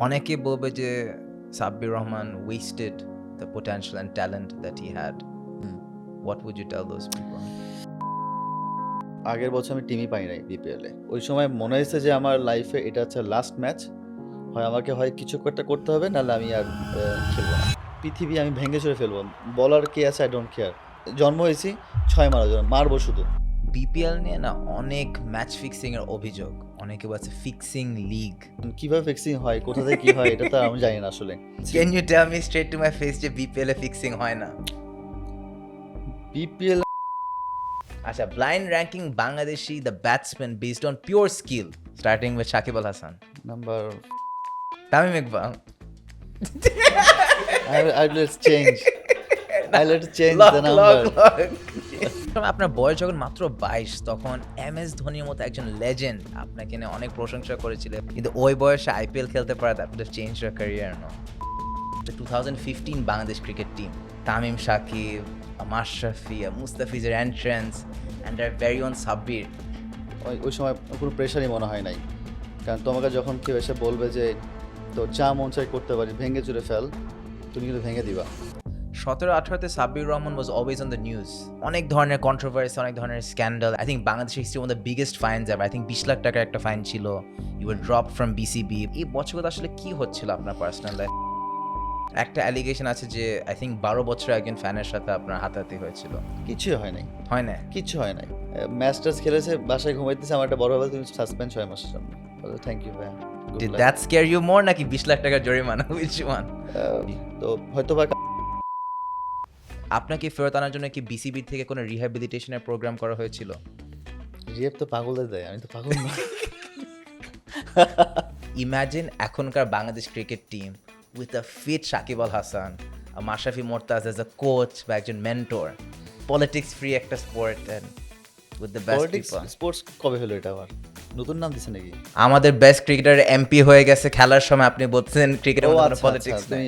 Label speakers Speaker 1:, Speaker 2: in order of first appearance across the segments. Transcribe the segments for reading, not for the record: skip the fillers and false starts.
Speaker 1: অনেকে বলবে যে Sabbir Rahman wasted the potential and talent that he had.
Speaker 2: Hmm.
Speaker 1: What would you tell those people?
Speaker 2: আগের বছর আমি টিমই পাই নাই বিপিএলে। ওই সময় মনে হয়েছে যে আমার লাইফে এটা হচ্ছে লাস্ট ম্যাচ। আমাকে কিছু একটা করতে হবে, নাহলে আমি আর খেলবো না। পৃথিবী আমি ভেঙে চুরে ফেলবো। বলার কে আছে, আই ডোন্ট কেয়ার। জন্ম হয়েছি 6 মারার জন্য, মারবো শুধু।
Speaker 1: বিপিএল নিয়ে না অনেক ম্যাচ ফিক্সিং এর অভিযোগ, অনেকে বলছে ফিক্সিং লিগ।
Speaker 2: কিভাবে ফিক্সিং হয়, কোথা থেকে কি হয়, এটা তো আমি জানি না আসলে।
Speaker 1: Can you tell me straight to my face যে বিপিএল এ ফিক্সিং হয় না?
Speaker 2: বিপিএল
Speaker 1: আচ্ছা, blind ranking Bangladeshi the batsman based on pure skill starting with Shakib Al Hasan.
Speaker 2: Number
Speaker 1: Tamim Iqbal.
Speaker 2: I let's change. I let's change
Speaker 1: Lock,
Speaker 2: the
Speaker 1: lock,
Speaker 2: number.
Speaker 1: lock. আপনার বয়স যখন মাত্র 22 তখন এমএস ধোনির মতো একজন লেজেন্ড আপনাকে নিয়ে অনেক প্রশংসা করেছিলেন, কিন্তু ওই বয়সে আইপিএল খেলতে পারা that would change your career no. 2015 Bangladesh cricket team, Tamim, Shakib, Mashrafe, মুস্তাফিজের entrance and our very own Sabbir.
Speaker 2: ওই সময় কোনো প্রেশারই মনে হয় নাই, কারণ তোমাকে যখন কেউ এসে বলবে যে তোর যা মন চাই করতে পারি, ভেঙে চুরে ফেল, তুমি কিন্তু ভেঙে দিবা।
Speaker 1: 17-18-তে Sabbir Rahman was always on the news. অনেক ধরনের কন্ট্রোভার্সি, অনেক ধরনের স্ক্যান্ডাল। আই থিঙ্ক বাংলাদেশের history one the biggest fines ever. I think 20 lakh টাকার একটা ফাইন ছিল। You were drop from BCB. এই বছরগুলো আসলে কি হচ্ছিল আপনার পার্সোনাল লাইফ? একটা অ্যালিগেশন আছে যে আই থিঙ্ক 12 বছর একজন ফ্যানের সাথে আপনার হাতাহাতি হয়েছিল।
Speaker 2: কিছুই হয় নাই,
Speaker 1: হয় না?
Speaker 2: কিচ্ছু হয় নাই। ম্যাচ টাচ খেলেছে, বাসায় ঘুমাইতেছে, আমার একটা বড় ভাই তুমি সাসপেন্ড 6 মাসের জন্য। থ্যাংক ইউ ভাই।
Speaker 1: Did that scare you more নাকি 20 লাখ টাকার জরিমানা? Which one?
Speaker 2: তো হয়তো বা
Speaker 1: আপনাকে ফেরত আনার জন্য কি বিসিবি থেকে কোনো রিহ্যাবিলিটেশনের প্রোগ্রাম করা হয়েছিল?
Speaker 2: রিয়েপ তো পাগলদের দেয়, আমি তো পাগল না।
Speaker 1: ইমাজিন এখনকার Bangladesh cricket team with a fit Shakib Al Hasan, Mashrafe Mortaza as a coach বা একজন মেন্টর, পলিটিক্স ফ্রি একটা sport and with the best
Speaker 2: politics
Speaker 1: people.
Speaker 2: Sports কবে হলো এটা আবার? নতুন নাম দিছে নাকি?
Speaker 1: আমাদের বেস্ট ক্রিকেটার এমপি হয়ে গেছে খেলার সময়, আপনি বলছেন ক্রিকেটের মধ্যে কোনো
Speaker 2: আচ্ছা,
Speaker 1: পলিটিক্স নেই।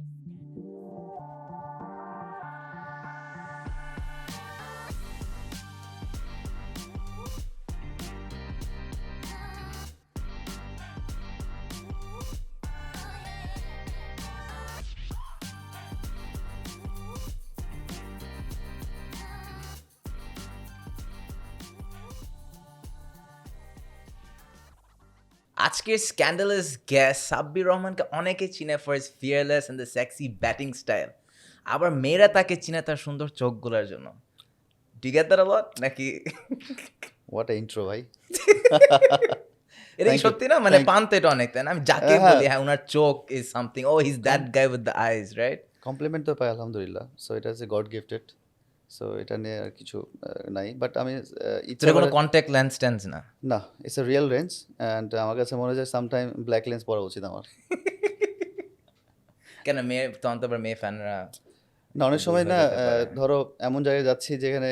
Speaker 1: আজকের স্ক্যান্ডালাস গেস্ট সাব্বির রহমানকে অনেকে চিনে for his fearless and the sexy batting style. আবার মেয়েরা তাকে চিনে তার সুন্দর চোখগুলোর জন্য। Do you get that a lot নাকি?
Speaker 2: হোয়াট আ ইন্ট্রো ভাই।
Speaker 1: এটা কি
Speaker 2: Thank you,
Speaker 1: সত্যি না? মানে
Speaker 2: thank-
Speaker 1: পান্তে এটা অনেক, তাই না? আমি যাকে
Speaker 2: হ্যাঁ,
Speaker 1: বলি হ্যাঁ উনার চোখ ইজ সামথিং, ও he is that guy with the eyes, right?
Speaker 2: Compliment তো পাই আলহামদুলিল্লাহ। সো এটা হচ্ছে গড গিফটেড। সো এটা নিয়ে আর কিছু নাই, বাট আমি ইচ্ছা
Speaker 1: এটা কোনো
Speaker 2: করে
Speaker 1: কন্ট্যাক্ট লেন্স টেন্স না।
Speaker 2: না, it's a real range and আমার কাছে মনে হয় যে সামটাইম ব্ল্যাক লেন্স পরা উচিত আমার।
Speaker 1: কেন মেয়ে তখন তো আবার মেয়ে ফ্যানরা
Speaker 2: না, অনেক সময়
Speaker 1: ভুল
Speaker 2: না
Speaker 1: হয়ে যেতে পারে।
Speaker 2: ধরো এমন জায়গায় যাচ্ছি যেখানে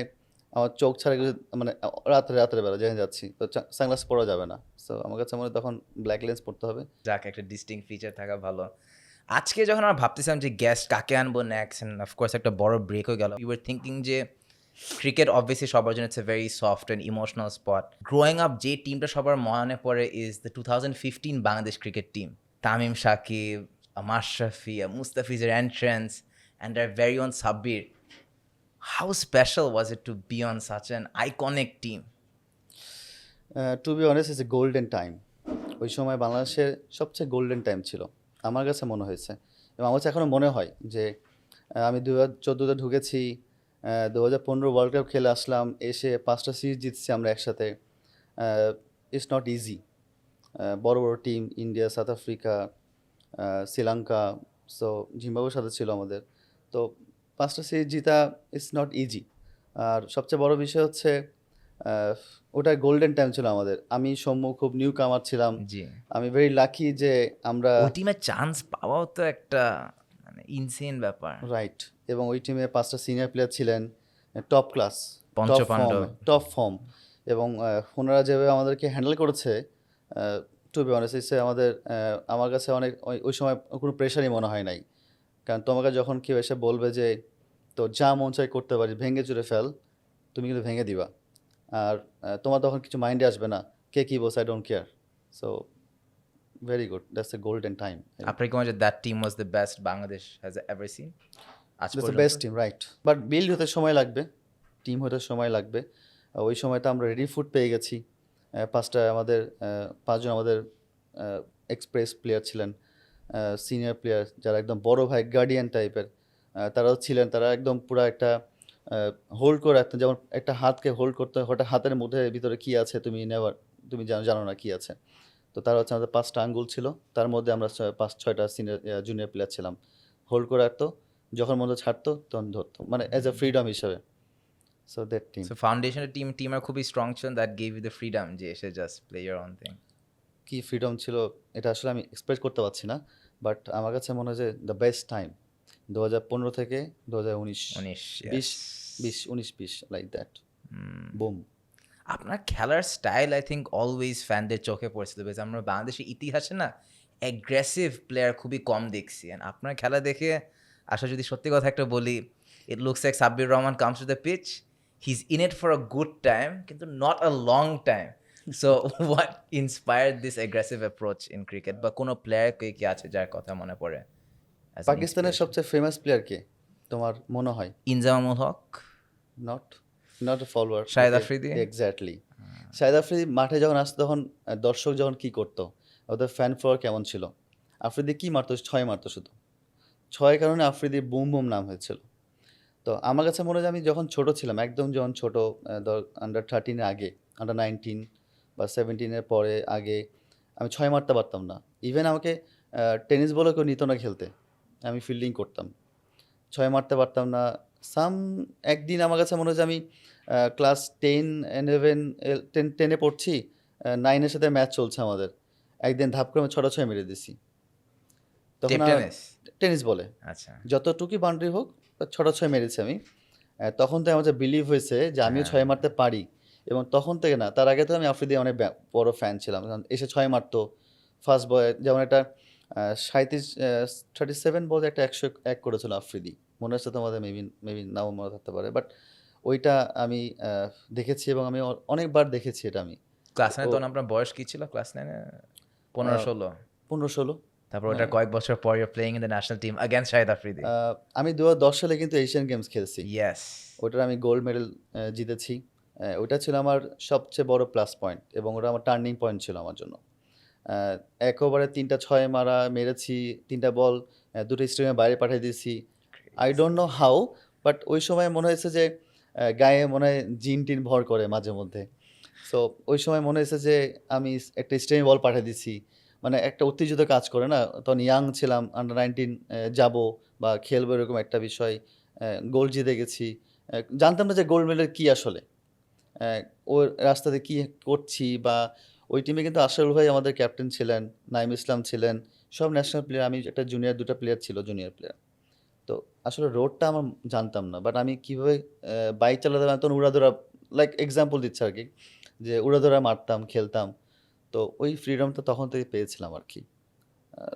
Speaker 2: আমার চোখ ছাড়া কিছু, মানে রাতের বেলা যেখানে যাচ্ছি, তো সানগ্লাস পরা যাবে না। সো আমার কাছে মনে হয় তখন ব্ল্যাক লেন্স পড়তে হবে।
Speaker 1: যাক, একটা ডিস্টিং ফিচার থাকা ভালো। আজকে যখন আমরা ভাবতেছিলাম যে গেস্ট কাকে আনবো নেক্সট, এন্ড অফকোর্স একটা বড় ব্রেক হয়ে গেল। ইউ ওয়ার থিঙ্কিং যে ক্রিকেট অবভিয়াসলি সবার জন্য it's a very soft and emotional spot. Growing up যে টিমটা সবার মনে পড়ে is the 2015 Bangladesh cricket team. Tamim, Shakib, Mashrafe, মুস্তাফিজের entrance and our very own Sabbir. How special was it to be on such an iconic team?
Speaker 2: To be honest, it's a golden time. ওই সময় বাংলাদেশের সবচেয়ে গোল্ডেন টাইম ছিল আমার কাছে মনে হয়েছে, এবং আমার কাছে এখনও মনে হয় যে আমি 2014-তে ঢুকেছি, 2015 ওয়ার্ল্ড কাপ খেলে আসলাম, এসে 5টা সিরিজ জিতছি আমরা একসাথে। It's not easy. বড় বড় team, India, South Africa, Sri Lanka, so জিম্বাবুয়ের সাথে ছিল আমাদের। তো 5টা সিরিজ জিতা ইটস নট ইজি। আর সবচেয়ে বড় বিষয় হচ্ছে ওটা গোল্ডেন টাইম ছিল আমাদের। আমি সৌম্য খুব নিউ কামার ছিলাম।
Speaker 1: জি,
Speaker 2: আমি ভেরি লাকি যে আমরা
Speaker 1: ওই টিমে চান্স পাওয়াও তো একটা মানে ইনসেন ব্যাপার।
Speaker 2: রাইট, এবং ওই টিমে 5টা সিনিয়র প্লেয়ার ছিলেন, টপ ক্লাস,
Speaker 1: পঞ্চপাণ্ডব।
Speaker 2: টপ ফর্ম, এবং ওনারা যেভাবে আমাদেরকে হ্যান্ডেল করেছে, টু বি অনেস্ট, ইটস আমাদের আমার কাছে অনেক ওই সময় কোনো প্রেশারই মনে হয় নাই, কারণ তোমাকে যখন কেউ এসে বলবে যে তোর যা মন চাই করতে পারি, ভেঙে চুরে ফেল, তুমি কিন্তু ভেঙে দিবা। আর তোমার তখন কিছু মাইন্ডে আসবে না কে কী বলছে, I don't care. So very good, that's a golden time.
Speaker 1: আপনার কি মনে হয় that team was the best Bangladesh has ever seen আজ
Speaker 2: দ্যাটস দ্য
Speaker 1: পর্যন্ত?
Speaker 2: Best team, right. But build হতে সময় লাগবে, টিম হতে সময় লাগবে। ওই সময়টা আমরা রেডি ফুড পেয়ে গেছি। পাঁচটা আমাদের পাঁচজন আমাদের এক্সপ্রেস প্লেয়ার ছিলেন, সিনিয়র প্লেয়ার যারা একদম বড় ভাই গার্ডিয়ান টাইপের তারাও ছিলেন। তারা একদম পুরো একটা হোল্ড করে রাখতেন, যেমন একটা হাতকে হোল্ড করতে হয়, ওটা হাতের মধ্যে ভিতরে কী আছে তুমি নেভার, তুমি জানো না কী আছে। তো তারা হচ্ছে আমাদের পাঁচটা আঙ্গুল ছিল, তার মধ্যে আমরা পাঁচ ছয়টা সিনিয়র জুনিয়র প্লেয়ার ছিলাম। হোল্ড করে রাখতো, যখন মধ্যে ছাড়তো তখন ধরতো, মানে অ্যাজ এ ফ্রিডম হিসাবে। So that team.
Speaker 1: সো ফাউন্ডেশনের টিমের খুবই স্ট্রং ছিল, that gave you the freedom যে এসে just play your own thing.
Speaker 2: কী ফ্রিডম ছিল এটা আসলে আমি এক্সপ্রেস করতে পারছি না, বাট আমার কাছে মনে হয় যে দ্য বেস্ট টাইম 2015 থেকে 2019,
Speaker 1: 19,
Speaker 2: 20,
Speaker 1: yes.
Speaker 2: 20, 19, 20 like that, broom.
Speaker 1: আপনার খেলার স্টাইল আই থিঙ্ক অলওয়েজ ফ্যানদের চোখে পড়ছিল, বিকজ আমরা বাংলাদেশের ইতিহাসে না অ্যাগ্রেসিভ প্লেয়ার খুবই কম দেখছি। And আপনার খেলা দেখে আসলে যদি সত্যি কথা একটা বলি, it looks like Sabbir Rahman comes to the pitch, he is in it for a good time কিন্তু not a long time. So what inspired this aggressive approach in cricket, বা কোনো প্লেয়ার কি আছে যার কথা মনে পড়ে as an
Speaker 2: পাকিস্তানের
Speaker 1: inspiration?
Speaker 2: সবচেয়ে ফেমাস প্লেয়ার কে তোমার মনে হয়?
Speaker 1: Inzamamul Haq,
Speaker 2: not, not a follower.
Speaker 1: Shahid Afridi.
Speaker 2: Exactly. Shahid Afridi মাঠে যখন আসতো তখন দর্শক যখন কি করতো, ওদের ফ্যান ফলোয়ার কেমন ছিল? আফ্রিদি কি মারতো? ছয় মারতো শুধু। ছয়ের কারণে আফ্রিদি বুম বুম নাম হয়েছিল। তো আমার কাছে মনে হয় যে আমি যখন ছোট ছিলাম, একদম যখন ছোট, আন্ডার 13 আগে, আন্ডার 19 বা 17 পরে আগে আমি ছয় মারতে পারতাম না। ইভেন আমাকে টেনিস বলও কেউ নিত না খেলতে, আমি ফিল্ডিং করতাম, ছয় মারতে পারতাম না। সাম একদিন আমার কাছে মনে হয় যে আমি ক্লাস 10, 11, 10-এ পড়ছি, 9-এর সাথে ম্যাচ চলছে আমাদের, একদিন ধাপ করে আমি ছটা ছয় মেরে দিছি। তখন আর
Speaker 1: টেনিস,
Speaker 2: টেনিস বলে
Speaker 1: আচ্ছা।
Speaker 2: যতটুকুই বাউন্ডারি হোক ছটা ছয় মেরেছি আমি। তখন তো আমার যে বিলিভ হয়েছে যে আমিও ছয় মারতে পারি, এবং তখন থেকে না, তার আগে তো আমি আফ্রিদি অনেক বড় ফ্যান ছিলাম, কারণ এসে ছয় মারতো ফার্স্ট বয়, যেমন একটা 37 বল একটা 101 করেছিল আফ্রিদি, মনে হচ্ছে তোমাদের, মেবি মেবি নাও মনে থাকতে পারে, বাট ওইটা আমি দেখেছি এবং আমি অনেকবার দেখেছি এটা আমি।
Speaker 1: ক্লাস 9
Speaker 2: ও
Speaker 1: তখন আপনার বয়স কি ছিল? ক্লাস 9-এ 15-16?
Speaker 2: 15-16।
Speaker 1: তারপর ওটার কয়েক বছর পর you playing in the national team against Shahid Afridi.
Speaker 2: আমি 2010 সালে কিন্তু এশিয়ান গেমস খেলছি,
Speaker 1: ইয়েস।
Speaker 2: ওটার আমি গোল্ড মেডেল জিতেছি। ওটা ছিল আমার সবচেয়ে বড় প্লাস পয়েন্ট, এবং ওটা আমার টার্নিং পয়েন্ট ছিল আমার জন্য। এক ওভারে 3টা ছয় মেরেছি, 3টা বল 2টো স্টেডিয়ামের বাইরে পাঠিয়ে দিয়েছি। I don't know how, but ওই সময় মনে হয়েছে যে গায়ে মনে হয় জিন টিন ভর করে মাঝে মধ্যে। সো ওই সময় মনে হয়েছে যে আমি একটা স্টেডিয়ামে বল পাঠিয়ে দিছি, মানে একটা উত্তেজিত কাজ করে না, তখন ইয়াং ছিলাম, আন্ডার 19 যাবো বা খেলবো এরকম একটা বিষয়। গোল্ড জিতে গেছি, জানতাম না যে গোল্ড মেডেল কী আসলে, ওর রাস্তাতে কী করছি। বা ওই টিমে কিন্তু আশরাফুল ভাই আমাদের ক্যাপ্টেন ছিলেন, নাইম ইসলাম ছিলেন, সব ন্যাশনাল প্লেয়ার, আমি একটা জুনিয়র, 2টা প্লেয়ার ছিল জুনিয়র প্লেয়ার। তো আসলে রোডটা আমার জানতাম না, বাট আমি কীভাবে বাইক চালাতে পারতাম, তখন উড়াধুরা, লাইক এক্সাম্পল দিচ্ছে আর কি, যে উড়াধুরা মারতাম, খেলতাম। তো ওই ফ্রিডমটা তখন থেকে পেয়েছিলাম আর কি।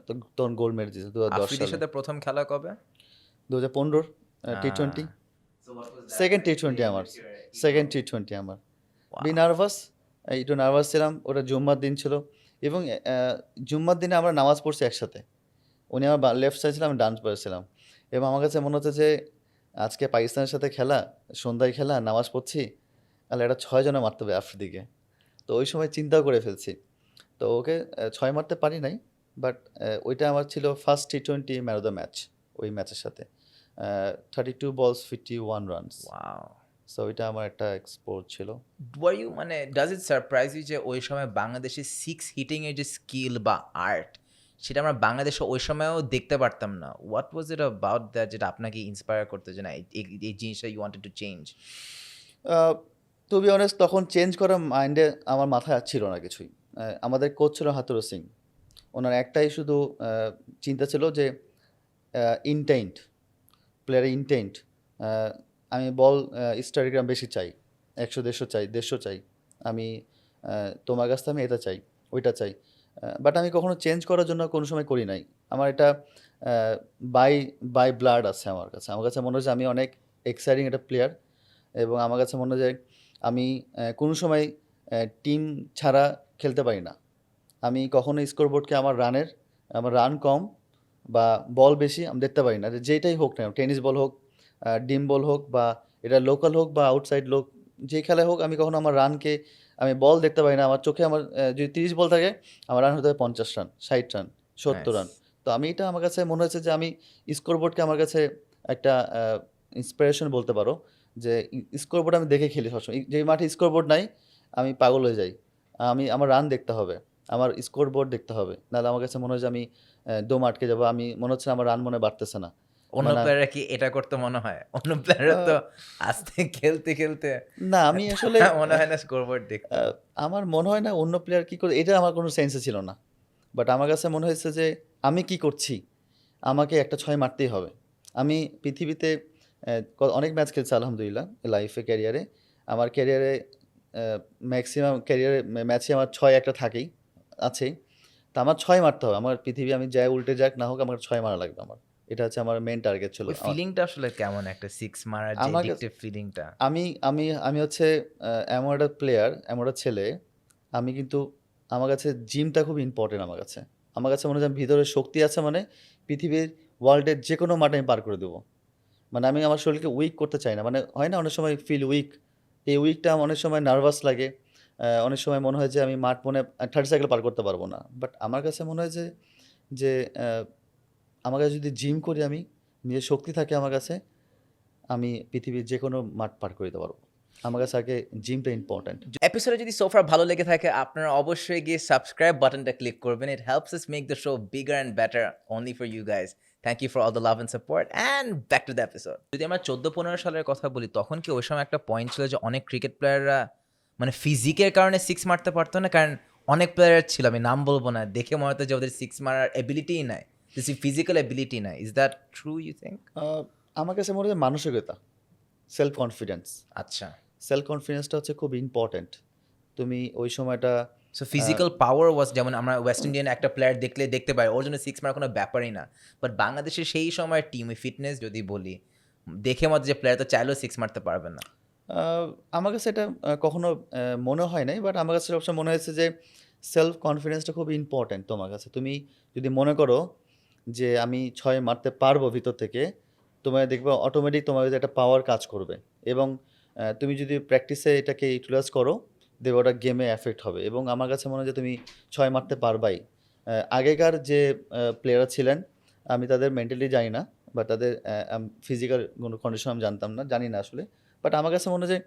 Speaker 2: তো তখন গোল্ড মেডেল জিতেছি 2010
Speaker 1: আফ্রিদির
Speaker 2: সালে।
Speaker 1: সাথে প্রথম খেলা কবে?
Speaker 2: 2015 টি-20, সেকেন্ড টি-20 আমার, সেকেন্ড টি-20 আমার। বি নার্ভাস, একটু নার্ভাস ছিলাম, ওটা জুম্মার দিন ছিল, এবং জুম্মার দিনে আমরা নামাজ পড়ছি একসাথে, উনি আমার লেফট সাইড ছিলাম, আমি ডান পাশে ছিলাম, এবং আমার কাছে মনে হচ্ছে যে আজকে পাকিস্তানের সাথে খেলা, সন্ধ্যায় খেলা, নামাজ পড়ছি, তাহলে এটা 6 জনে মারতে হবে আফ্রিদিকে। তো ওই সময় চিন্তাও করে ফেলছি, তো ওকে 6 মারতে পারি নাই, বাট ওইটা আমার ছিল ফার্স্ট টি-20 ম্যান অফ দ্য ম্যাচ, ওই ম্যাচের সাথে 32 বলস 51 রানস।
Speaker 1: ওয়াও।
Speaker 2: সো ওইটা আমার একটা এক্সপোর্ট ছিল।
Speaker 1: ওয়ার ইউ মানে ডাজ ইট সারপ্রাইজ ইউ যে ওই সময় বাংলাদেশের সিক্স হিটিং এর যে স্কিল বা আর্ট, সেটা আমরা বাংলাদেশে ওই সময়ও দেখতে পারতাম না? What was it about that যেটা আপনাকে ইন্সপায়ার করতে, যে না এই জিনিসটা you wanted to change?
Speaker 2: To be honest, তখন চেঞ্জ করার মাইন্ডে আমার মাথায় ছিল না কিছুই। আমাদের কোচ ছিল হাতুরু সিং, ওনার একটাই শুধু চিন্তা ছিল যে ইনটেন্ট, প্লেয়ারের ইনটেন্ট, আমি বল স্ট্রাইক বেশি চাই, 100-150 চাই, 150 চাই, আমি তোমার কাছ থেকে আমি এটা চাই, ওইটা চাই। বাট আমি কখনো চেঞ্জ করার জন্য কোনো সময় করি নাই। আমার এটা বাই বাই ব্লাড আছে আমার কাছে। আমার কাছে মনে হচ্ছে আমি অনেক এক্সাইটিং একটা প্লেয়ার, এবং আমার কাছে মনে হয় যে আমি কোনো সময় টিম ছাড়া খেলতে পারি না। আমি কখনো স্কোরবোর্ডকে আমার রান কম বা বল বেশি আমি দেখতে পারি না। যেটাই হোক না, টেনিস বল হোক, ডিম বল হোক বা এটা লোকাল হোক বা আউটসাইড লোক, যেই খেলায় হোক আমি কখনো আমার রানকে আমি বল দেখতে পারি না। আমার চোখে যদি 30 বল থাকে, আমার রান হতে হবে 50 রান, 60 রান, 70 রান।
Speaker 1: নাইস।
Speaker 2: তো আমি এটা আমার কাছে মনে হয়েছে যে আমি স্কোরবোর্ডকে আমার কাছে একটা ইন্সপিরেশন বলতে পারো যে স্কোরবোর্ড আমি দেখে খেলি সবসময়। যেই মাঠে স্কোরবোর্ড নাই আমি পাগল হয়ে যাই। আমার রান দেখতে হবে, আমার স্কোরবোর্ড দেখতে হবে, নাহলে আমার কাছে মনে হয় যে আমি দম আটকে যাবো। আমি মনে হচ্ছে আমার রান মনে বাড়তেছে না।
Speaker 1: অন্য
Speaker 2: মানে
Speaker 1: প্লেয়াররা কি এটা করতে মনে হয়? অন্য প্লেয়াররা তো
Speaker 2: আহ,
Speaker 1: আস্তে খেলতে, খেলতে
Speaker 2: না আমি আসলে
Speaker 1: মনে হয় না স্কোরবোর্ড দেখতো।
Speaker 2: আমার মনে হয় না অন্য প্লেয়ার কি করে, এটা আমার কোনো সেন্সে ছিল না। বাট আমার কাছে মনে হয়েছে যে আমি কি করছি, আমাকে একটা ছয় মারতেই হবে। আমি পৃথিবীতে অনেক ম্যাচ খেলছি আলহামদুলিল্লাহ লাইফে, ক্যারিয়ারে। আমার ক্যারিয়ারে ম্যাক্সিমাম ক্যারিয়ারে ম্যাচে আমার ছয় একটা থাকেই, আছেই। তো আমার ছয় মারতে হবে। আমার পৃথিবী আমি যাই উল্টে যাক না হোক, আমার ছয় মারা লাগবে আমার। এটা হচ্ছে আমার মেন টার্গেট ছিল
Speaker 1: ওই ফিলিংটা আসলে কেমন একটা সিক্স মারার যে
Speaker 2: আমার কাছে।
Speaker 1: অ্যাডিকটিভ ফিলিংটা?
Speaker 2: আমি আমি আমি হচ্ছে এমন একটা প্লেয়ার, এমন একটা ছেলে। আমি কিন্তু আমার কাছে জিমটা খুব ইম্পর্টেন্ট আমার কাছে। আমার কাছে মনে হয় যে আমার ভিতরে শক্তি আছে মানে পৃথিবীর ওয়ার্ল্ডের যে কোনো মাঠে আমি পার করে দেবো। মানে আমি আমার শরীরকে উইক করতে চাই না। মানে হয় না অনেক সময় ফিল উইক, এই উইকটা অনেক সময় নার্ভাস লাগে। অনেক সময় মনে হয় যে আমি মাঠ মনে 30 সাইকেল পার করতে পারবো না। বাট আমার কাছে মনে হয় যে যে আহ, আমার কাছে যদি জিম করি আমি, নিজের শক্তি থাকে আমার কাছে, আমি পৃথিবীর যে কোনো মাঠ পার করে দিতে পারবো। আমার কাছে আগে জিমটা ইম্পর্ট্যান্ট।
Speaker 1: এপিসোডে যদি সোফার ভালো লেগে থাকে আপনারা অবশ্যই গিয়ে সাবস্ক্রাইব বাটনটা ক্লিক করবেন। It helps us make the show bigger and better only for you guys. Thank you for all the love and support and back to the episode. যদি আমরা 14-15 সালের কথা বলি, তখন কি ওই সময় একটা পয়েন্ট ছিল যে অনেক ক্রিকেট প্লেয়াররা মানে ফিজিকের কারণে সিক্স মারতে পারতো না? কারণ অনেক প্লেয়ার ছিল, আমি নাম বলবো না, দেখে মনে হতো যে ওদের সিক্স মারার এবিলিটিই নাই, দিস ফিজিক্যাল এবিলিটি নাই। Is that true you think?
Speaker 2: আমার কাছে মনে হয় মানসিকতা, সেলফ কনফিডেন্স।
Speaker 1: আচ্ছা,
Speaker 2: সেলফ কনফিডেন্সটা হচ্ছে খুব ইম্পর্ট্যান্ট। তুমি ওই সময়টা
Speaker 1: সো
Speaker 2: আহ,
Speaker 1: ফিজিক্যাল পাওয়ার ওয়াজ, যেমন আমরা ওয়েস্ট ইন্ডিয়ান একটা প্লেয়ার দেখতে পাই, ওর জন্য সিক্স মারা কোনো ব্যাপারই না। বাট বাংলাদেশের সেই সময় টিম ফিটনেস যদি বলি, দেখে মতো যে প্লেয়ার তো চাইলেও সিক্স মারতে পারবে না।
Speaker 2: আহ, আমার কাছে এটা কখনো মনে হয় নাই। বাট আমার কাছে সবসময় মনে হয়েছে যে সেলফ কনফিডেন্সটা খুব ইম্পর্ট্যান্ট তোমার কাছে। তুমি যদি মনে করো যে আমি ছয় মারতে পারবো ভিতর থেকে, তোমার দেখবে অটোমেটিক তোমার কাছে একটা পাওয়ার কাজ করবে। এবং তুমি যদি প্র্যাকটিসে এটাকে ইউটিলাইজ করো, দেখবে ওটা গেমে এফেক্ট হবে। এবং আমার কাছে মনে হয় যে তুমি ছয় মারতে পারবাই। আগেকার যে প্লেয়াররা ছিলেন, আমি তাদের মেন্টালি জানি না বা তাদের ফিজিক্যাল কোনো কন্ডিশন আমি জানি না আসলে। বাট আমার কাছে মনে হয় যে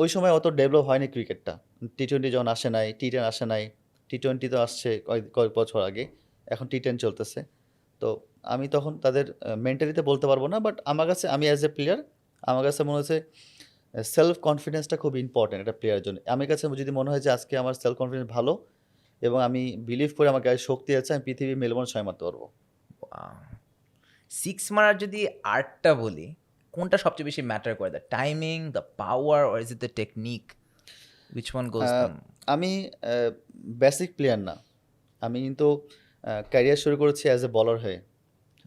Speaker 2: ওই সময় অত ডেভেলপ হয়নি ক্রিকেটটা। টি-20 যখন আসে নাই, টি-10 আসে নাই। টি-20 তো আসছে কয়েক কয়েক বছর আগে। এখন টি-10 চলতেছে। তো আমি তখন তাদের মেন্টালিতে বলতে পারবো না। বাট আমার কাছে আমি অ্যাজ এ প্লেয়ার, আমার কাছে মনে হচ্ছে সেলফ কনফিডেন্সটা খুব ইম্পর্ট্যান্ট একটা প্লেয়ারের জন্য। আমার কাছে যদি মনে হয় যে আজকে আমার সেলফ কনফিডেন্স ভালো এবং আমি বিলিভ করি আমার গায়ে শক্তি আছে, আমি পৃথিবী মেলবোর্ন 6 মারতে পারবো।
Speaker 1: সিক্স মারার যদি আর্টটা বলি, কোনটা সবচেয়ে বেশি ম্যাটার করে? The timing, the power, or is it the technique? Which one goes
Speaker 2: uh,
Speaker 1: the?
Speaker 2: আমি বেসিক প্লেয়ার না। আমি কিন্তু ক্যারিয়ার শুরু করেছি অ্যাজ এ বলার হয়ে।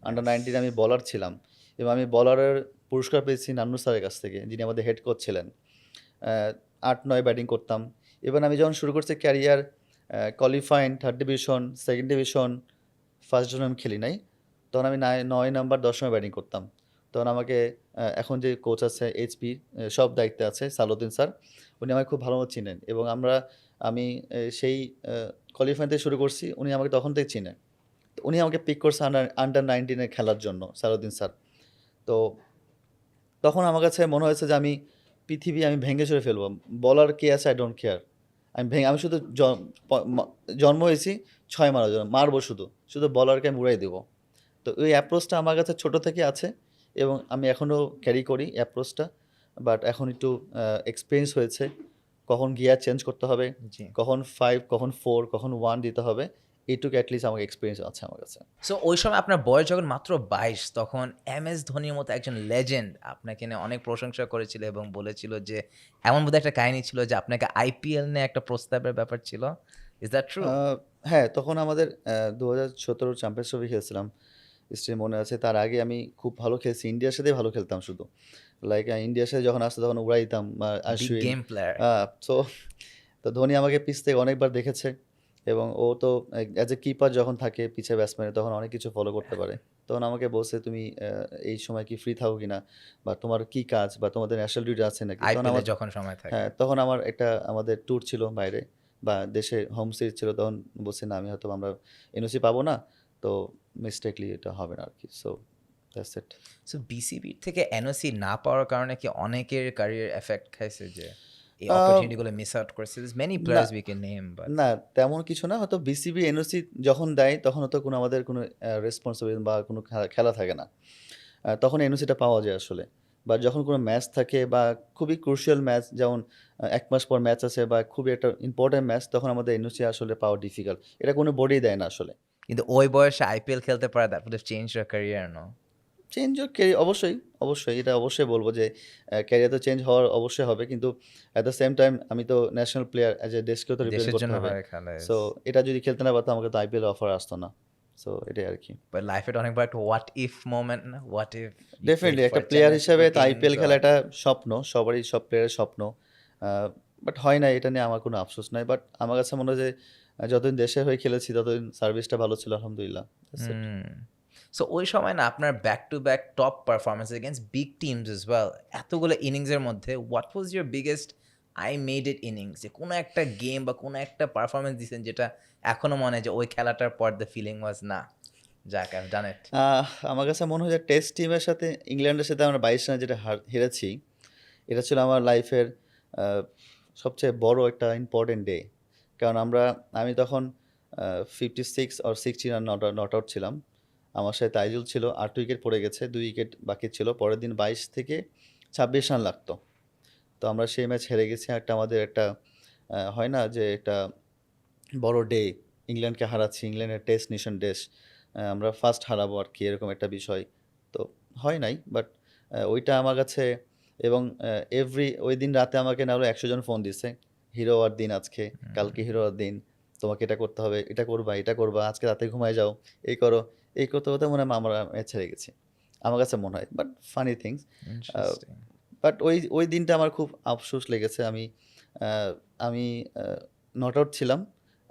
Speaker 2: আন্ডার 19 আমি বলার ছিলাম এবং আমি বলারের পুরস্কার পেয়েছি নান্নু স্যারের কাছ থেকে, যিনি আমাদের হেড কোচ ছিলেন। 8-9 ব্যাটিং করতাম। ইভেন আমি যখন শুরু করছি career, qualifying 3rd division, 2nd division, first division আমি খেলি নাই। তখন আমি 9 নাম্বার 10 নম্বর ব্যাটিং করতাম। তখন আমাকে এখন যে কোচ আছে এইচপি, সব দায়িত্বে আছে সালাউদ্দিন স্যার, উনি আমাকে খুব ভালো মতো চিনেন এবং আমি সেই কোয়ালিফাইং থেকে শুরু করছি, উনি আমাকে তখন থেকে চিনেন। তো উনি আমাকে পিক করছে আন্ডার 19 খেলার জন্য, সালাউদ্দিন স্যার। তো তখন আমার কাছে মনে হয়েছে যে আমি ভেঙে চুরে ফেলবো। বলার কে আছে, আই ডোন্ট কেয়ার। আমি শুধু জন্ম হয়েছি 6 মারার জন্য, মারবো শুধু শুধু বলারকে আমি উড়াই দেবো। তো ওই অ্যাপ্রোচটা আমার কাছে ছোট থেকে আছে এবং আমি এখনও ক্যারি করি অ্যাপ্রোচটা। বাট এখন একটু এক্সপিরিয়েন্স হয়েছে, কখন গিয়ার চেঞ্জ করতে হবে,
Speaker 1: জি।
Speaker 2: কখন 5, কখন 4, কখন 1 দিতে হবে, এইটুকু অ্যাটলিস্ট আমার এক্সপিরিয়েন্স আছে আমার কাছে।
Speaker 1: সো ওই সময় আপনার বয়স যখন মাত্র 22, তখন এমএস ধোনির মতো একজন লেজেন্ড আপনাকে নিয়ে অনেক প্রশংসা করেছিল এবং বলেছিল যে এমন বোধহয় একটা কাহিনী ছিল যে আপনাকে আইপিএল নিয়ে একটা প্রস্তাবের ব্যাপার ছিল। Is that true?
Speaker 2: হ্যাঁ, তখন আমাদের 2017 চ্যাম্পিয়ন্স ট্রফি খেলছিলাম। স্টিল মনে আছে। তার আগে আমি খুব ভালো খেলছি। ইন্ডিয়ার সাথেই ভালো খেলতাম শুধু। লাইক ইন্ডিয়ার সাথে যখন আসতো তখন উড়াই দিতাম
Speaker 1: big
Speaker 2: Ashwin.
Speaker 1: Game player.
Speaker 2: So তো ধোনি আমাকে পিচ থেকে অনেকবার দেখেছে এবং ও তো অ্যাজ এ কিপার যখন থাকে পিছে ব্যাটসম্যানে তখন অনেক কিছু ফলো করতে পারে। তখন আমাকে বলছে, "তুমি এই সময় কি ফ্রি থাকো কিনা? বা তোমার কি কাজ বা তোমাদের ন্যাশনাল ডিউটি আছে নাকি?" তখন
Speaker 1: আইপিএলে
Speaker 2: আমার
Speaker 1: যখন সময় থাকে।
Speaker 2: হ্যাঁ, তখন আমার একটা আমাদের ট্যুর ছিল বাইরে বা দেশে হোম সিরিজ ছিল। তখন বলছি, "না, আমি হয়তো আমরা এনওসি পাবো না। তো মিস্টেকলি এটা হবে না আরকি।" So that's it.
Speaker 1: সো বিসিবির থেকে এনওসি না পাওয়ার কারণে কি অনেকের ক্যারিয়ার এফেক্ট খাইছে যে এই
Speaker 2: আ
Speaker 1: অপরচুনিটিগুলো মিস আউট করছে? মেনি
Speaker 2: না,
Speaker 1: players we can name but
Speaker 2: না তেমন কিছু না। হয়তো বিসিবি এনওসি যখন দেয় তখন হয়তো কোনো আমাদের কোনো রেসপন্সিবিলিটি বা কোনো খেলা থাকে না। তখন এনওসিটা পাওয়া যায় আসলে। বা যখন কোনো ম্যাচ থাকে বা খুবই ক্রুশিয়াল ম্যাচ যেমন ১ মাস পর ম্যাচ আছে বা খুবই একটা ইম্পোর্টেন্ট ম্যাচ তখন আমাদের এনওসি আসলে পাওয়া ডিফিকাল্ট। এটা কোনো বডিই দেয় না আসলে।
Speaker 1: কিন্তু ওই বয়সে আইপিএল খেলতে পারা that would have changed your career no?
Speaker 2: Change ও অবশ্যই, অবশ্যই এটা অবশ্যই বলব যে ক্যারিয়ার তো চেঞ্জ হওয়ার অবশ্যই হবে। কিন্তু এট দ্য সেম টাইম আমি তো ন্যাশনাল প্লেয়ার অ্যাজ এ দেশকেও তো রিপ্রেজেন্ট
Speaker 1: দেশের
Speaker 2: করতে
Speaker 1: জন্য
Speaker 2: হবে।
Speaker 1: হয়ে খেলা
Speaker 2: সো এটা যদি খেলতে না পারতাম আমাকে তো আইপিএল অফার আসতো না। সো এটাই আরকি।
Speaker 1: বাট লাইফে তো অনেকবার একটা হোয়াট ইফ মোমেন্ট না? What if you played
Speaker 2: definitely
Speaker 1: for
Speaker 2: একটা প্লেয়ার
Speaker 1: চেন্নাই
Speaker 2: হিসেবে
Speaker 1: সুপার
Speaker 2: তো আইপিএল
Speaker 1: কিংস
Speaker 2: খেলা
Speaker 1: অর
Speaker 2: এটা স্বপ্ন। সবারই সব প্লেয়ারের স্বপ্ন। আ বাট হয় নাই এটা নিয়ে আমার কোনো আফসোস নাই। বাট আমার কাছে মনে হয় যে যতদিন দেশের হয়ে খেলেছি ততদিন সার্ভিসটা ভালো ছিল আলহামদুলিল্লাহ। That's it.
Speaker 1: হুম। সো ওই সময় না আপনার back to back top performance against big teams as well. এতগুলো ইনিংসের মধ্যে what was your biggest I made it innings? যে কোনো একটা গেম বা কোনো একটা পারফরম্যান্স দিছেন যেটা এখনো মনে হয় যে ওই খেলাটার পর দ্য ফিলিং ওয়াজ না, যাক আই হ্যাভ ডান ইট।
Speaker 2: আমার কাছে মনে হয় যে টেস্ট টিমের সাথে ইংল্যান্ডের সাথে আমরা ২২ রানে যেটা হেরেছি, এটা ছিল আমার লাইফের আ সবচেয়ে বড় একটা ইম্পোর্টেন্ট ডে। কারণ আমি তখন 56 অর 60 রান নট আউট ছিলাম। আমার সাথে তাইজুল ছিল। ৮ উইকেট পড়ে গেছে। ২ উইকেট বাকি ছিল। পরের দিন ২২ থেকে ২৬ রান লাগতো। তো আমরা সেই ম্যাচ হেরে গেছি। একটা আমাদের একটা হয় না যে একটা বড় ডে, ইংল্যান্ডকে হারাচ্ছি। ইংল্যান্ডের টেস্ট নেশন দেশ। আমরা ফার্স্ট হারাবো আরকি এরকম একটা বিষয়। তো হয় নাই। বাট ওইটা আমার কাছে এবং ওইদিন রাতে আমাকে না হলেও ১০০ জন ফোন দিছে। হিরো হওয়ার দিন আজকে, কালকে হিরো হওয়ার দিন। তোমাকে এটা করতে হবে, এটা করবা, এটা করবা, আজকে রাতে ঘুমায় যাও, এই করো। এই করতে, করতে মনে হয় আমরা ম্যাচ হেরে গেছি। আমার কাছে মনে হয়। But funny things. A
Speaker 1: interesting.
Speaker 2: But ওই দিনটা আমার খুব আফসোস লেগেছে। আ আমি আ নট আউট ছিলাম।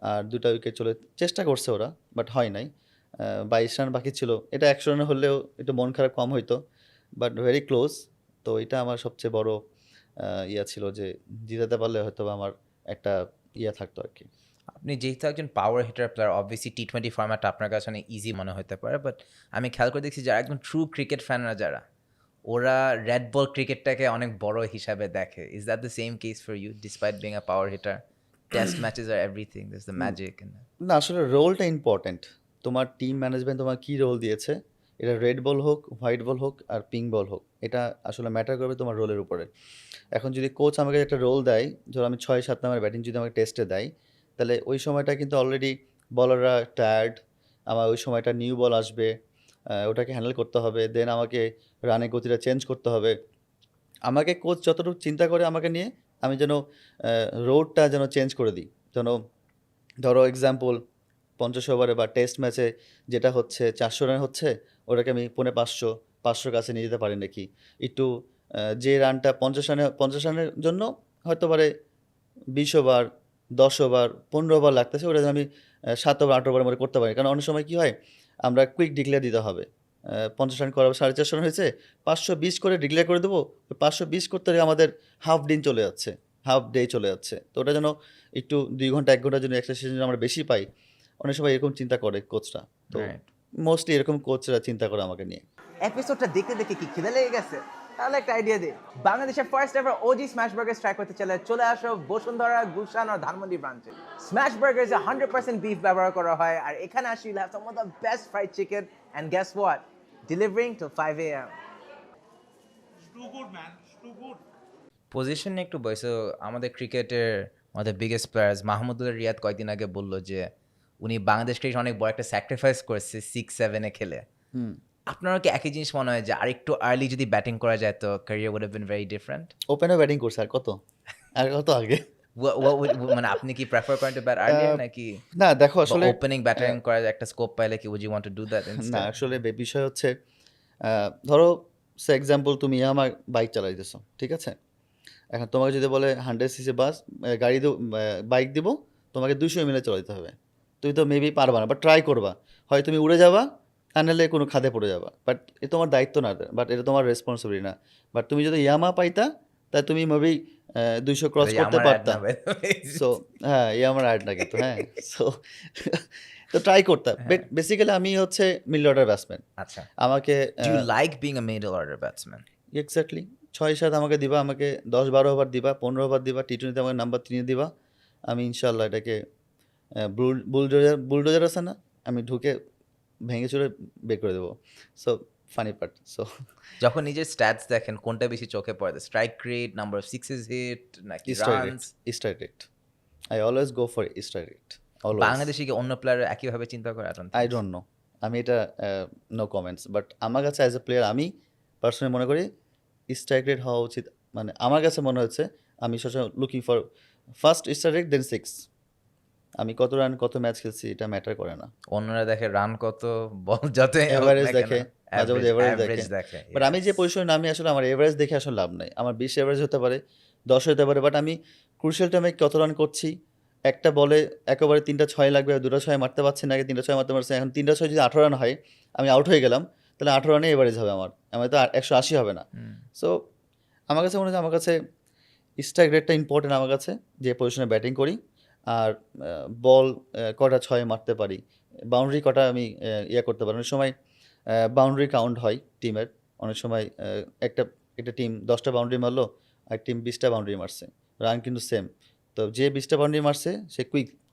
Speaker 2: আর ২ টা উইকেট চেষ্টা করছে ওরা, বাট হয় নাই। ২২ রান বাকি ছিল। এটা ১০০ রানে হলেও একটু মন খারাপ কম হইতো। But very close. তো এটা আমার সবচেয়ে বড় ছিল যে জিতাতে পারলে হয়তোবা আমার একটা থাকতো আরকি।
Speaker 1: আপনি যেহেতু একজন পাওয়ার হিটার প্লেয়ার অবভিয়াসলি টি-20 ফরম্যাটটা আপনার কাছে অনেক ইজি মনে হতে পারে। বাট আমি খেয়াল করে দেখছি যারা একদম ট্রু ক্রিকেট ফ্যানরা যারা, ওরা রেড বল ক্রিকেটটাকে অনেক বড় হিসাবে দেখে। Is that the same case for you despite being a power hitter? Test matches আর everything, that's the
Speaker 2: um
Speaker 1: magic in
Speaker 2: না আসলে রোলটা ইম্পোর্টেন্ট। তোমার টিম ম্যানেজমেন্ট তোমার কি রোল দিয়েছে, এটা রেড বল হোক, হোয়াইট বল হোক আর পিঙ্ক বল হোক, এটা আসলে ম্যাটার করবে তোমার রোলের উপরে। এখন যদি কোচ আমাকে একটা রোল দেয়, ধরো আমি ৬-৭ নাম্বার ব্যাটিং যদি আমাকে টেস্টে দেয়, তাহলে ওই সময়টা কিন্তু অলরেডি বলাররা টায়ার্ড। আমার ওই সময়টা নিউ বল আসবে, ওটাকে হ্যান্ডেল করতে হবে। দেন আমাকে রানের গতিটা চেঞ্জ করতে হবে। আমাকে কোচ যতটুকু চিন্তা করে আমাকে নিয়ে, আমি যেন রোডটা যেন চেঞ্জ করে দিই। যেন ধরো এক্সাম্পল ৫০ ওভারে বা টেস্ট ম্যাচে যেটা হচ্ছে ৪০০ রান হচ্ছে, ওটাকে আমি ৫০০, ৫০০ কাছে নিয়ে যেতে পারি নাকি? একটু যে রানটা ৫০ রানের জন্য হয়তো পারে ২০ ওভার, ১০ ওভার, ১৫ ওভার লাগতেছে, ওটা যেন আমি ৭ ওভার, ৮ ওভারের মধ্যে করতে পারি। কারণ অনেক সময় কি হয়? আমরা কুইক ডিক্লেয়ার দিতে হবে। ৫০ রান করা ৪৫০ রান হয়েছে, ৫২০ করে ডিক্লেয়ার করে দেবো। ওই ৫২০ করতে আমাদের হাফ দিন চলে যাচ্ছে, হাফ ডে চলে যাচ্ছে। তো ওটা যেন একটু ২ ঘন্টা ১ ঘন্টার জন্য এক্সট্রা সেশন আমরা বেশি পাই। অনেক সময় এরকম চিন্তা করে কোচরা। তো
Speaker 1: রাইট।
Speaker 2: মোস্টলি এরকম কোচরা চিন্তা করে আমাকে নিয়ে।
Speaker 3: এপিসোডটা দেখতে দেখে কি খিদে লেগে গেছে? তাহলে একটা আইডিয়া দে। বাংলাদেশের first ever OG smash burger try করতে চাইলে চলে আসো বসুন্ধরা, গুলশান আর ধানমন্ডি ব্রাঞ্চে। স্ম্যাশ বার্গার্সে 100% বিফ ব্যবহার করা হয় আর এখানে আসলে you'll have some of the best fried chicken and guess what? Delivering till 5 AM.
Speaker 4: It's too good, man. It's too good.
Speaker 1: Position নিয়ে একটু বয়স আমাদের ক্রিকেটের আমাদের বিগেস্ট প্লেয়ার্স মাহমুদুল্লাহ রিয়াদ কয়েকদিন আগে বলল যে উনি বাংলাদেশ ক্রিকেট অনেক বড় একটা স্যাক্রিফাইস করছে 6-7 খেলে।
Speaker 2: হুম।
Speaker 1: আপনারও কি একই জিনিস মনে হয় যে আরেকটু আর্লি যদি ব্যাটিং করা যায় তো career would have been very different?
Speaker 2: ওপেনে ব্যাটিং করছে আর কত? আর কত আগে?
Speaker 1: মানে আপনি কি প্রেফার করেন টু ব্যাট আর্লিয়ার নাকি
Speaker 2: না দেখো আসলে
Speaker 1: ওপেনিং ব্যাটিং করার একটা স্কোপ পাইলে কি would you want to do that
Speaker 2: না
Speaker 1: ইনস্টেড?
Speaker 2: আসলে বিষয় হচ্ছে ধরো এক্সাম্পল তুমি আমার বাইক চালাইতেছো, ঠিক আছে? এখন তোমাকে যদি বলে 100 সিসি বাস গাড়ি বাইক দিব, তোমাকে 200 এমএল চালাতে হবে। তুমি তো মেবি পারবা না, বাট ট্রাই করবা, হয় তুমি উড়ে যাবা আর নাহলে কোনো খাদে পড়ে যাবা, বাট এ তোমার দায়িত্ব না, বাট এটা তোমার রেসপন্সিবিলিটি না। বাট তুমি যদি ইয়ামা পাইতা তাই তুমি মেবি 200 ক্রস
Speaker 1: এটা
Speaker 2: করতে
Speaker 1: আমার ad
Speaker 2: পারতা।
Speaker 1: না, by the way.
Speaker 2: সো হ্যাঁ, আমার অ্যাড না কিন্তু, হ্যাঁ। সো তো ট্রাই করতাম। বেসিক্যালি আমি হচ্ছে মিডল অর্ডার ব্যাটসম্যান।
Speaker 1: আচ্ছা,
Speaker 2: আমাকে
Speaker 1: do you like being a middle order batsman?
Speaker 2: Exactly 6-7 আমাকে দিবা, আমাকে 10-12 ওভার দিবা, 15 ওভার দিবা, টি-20 আমাকে নাম্বার 3 দিবা, আমি ইনশাল্লাহ এটাকে বুলডোজার আছে না, আমি ঢুকে ভেঙে চুরে বের করে দেবো। So funny part. সো
Speaker 1: যখন নিজের স্ট্যাটস দেখেন কোনটা বেশি চোখে পড়ে, strike rate, number of sixes hit নাকি runs?
Speaker 2: Strike rate, I always go for strike rate.
Speaker 1: বাংলাদেশে কি অন্য প্লেয়ার একইভাবে চিন্তা করে?
Speaker 2: আই ডোন্ট নো, আমি এটা নো কমেন্টস, বাট আমার কাছে অ্যাজ এ প্লেয়ার আমি পার্সোনালি মনে করি স্ট্রাইক রেট হওয়া উচিত। মানে আমার কাছে মনে হচ্ছে আমি সবসময় looking for first strike rate then 6। আমি কত রান কত ম্যাচ খেলছি এটা ম্যাটার করে না।
Speaker 1: অন্যরা দেখে রান কত, বল যত
Speaker 2: এভারেজ দেখে, মাঝে মাঝে এভারেজ দেখে,
Speaker 1: দেখে।
Speaker 2: বাট আমি যে পজিশনে নামি আসলে আমার এভারেজ দেখে আসলে লাভ নাই। আমার 20 এভারেজ হতে পারে, 10 হতে পারে, বাট আমি ক্রুশিয়াল টাইমে কত রান করছি, একটা বলে একেবারে 3টা 6 লাগবে, 2টা 6 মারতে পারছি না, আগে 3টা 6 মারতে পারছি, এখন 3টা 6 যদি 18 রান হয় আমি আউট হয়ে গেলাম, তাহলে 18 রানে এভারেজ হবে আমার তো 180 হবে না। সো আমার কাছে মনে হয় আমার কাছে স্ট্রাইক রেটটা ইম্পর্টেন্ট আমার কাছে, যে পজিশনে ব্যাটিং করি, আর বল কটা 6 মারতে পারি, বাউন্ডারি কটা আমি ইয়ে করতে পারি। অনেক সময় বাউন্ডারি কাউন্ট হয় টিমের, অনেক সময় একটা টিম 10টা বাউন্ডারি মারলো আর টিম 20টা বাউন্ডারি মারছে, রান কিন্তু সেম, তো যে 20টা বাউন্ডারি মারছে সে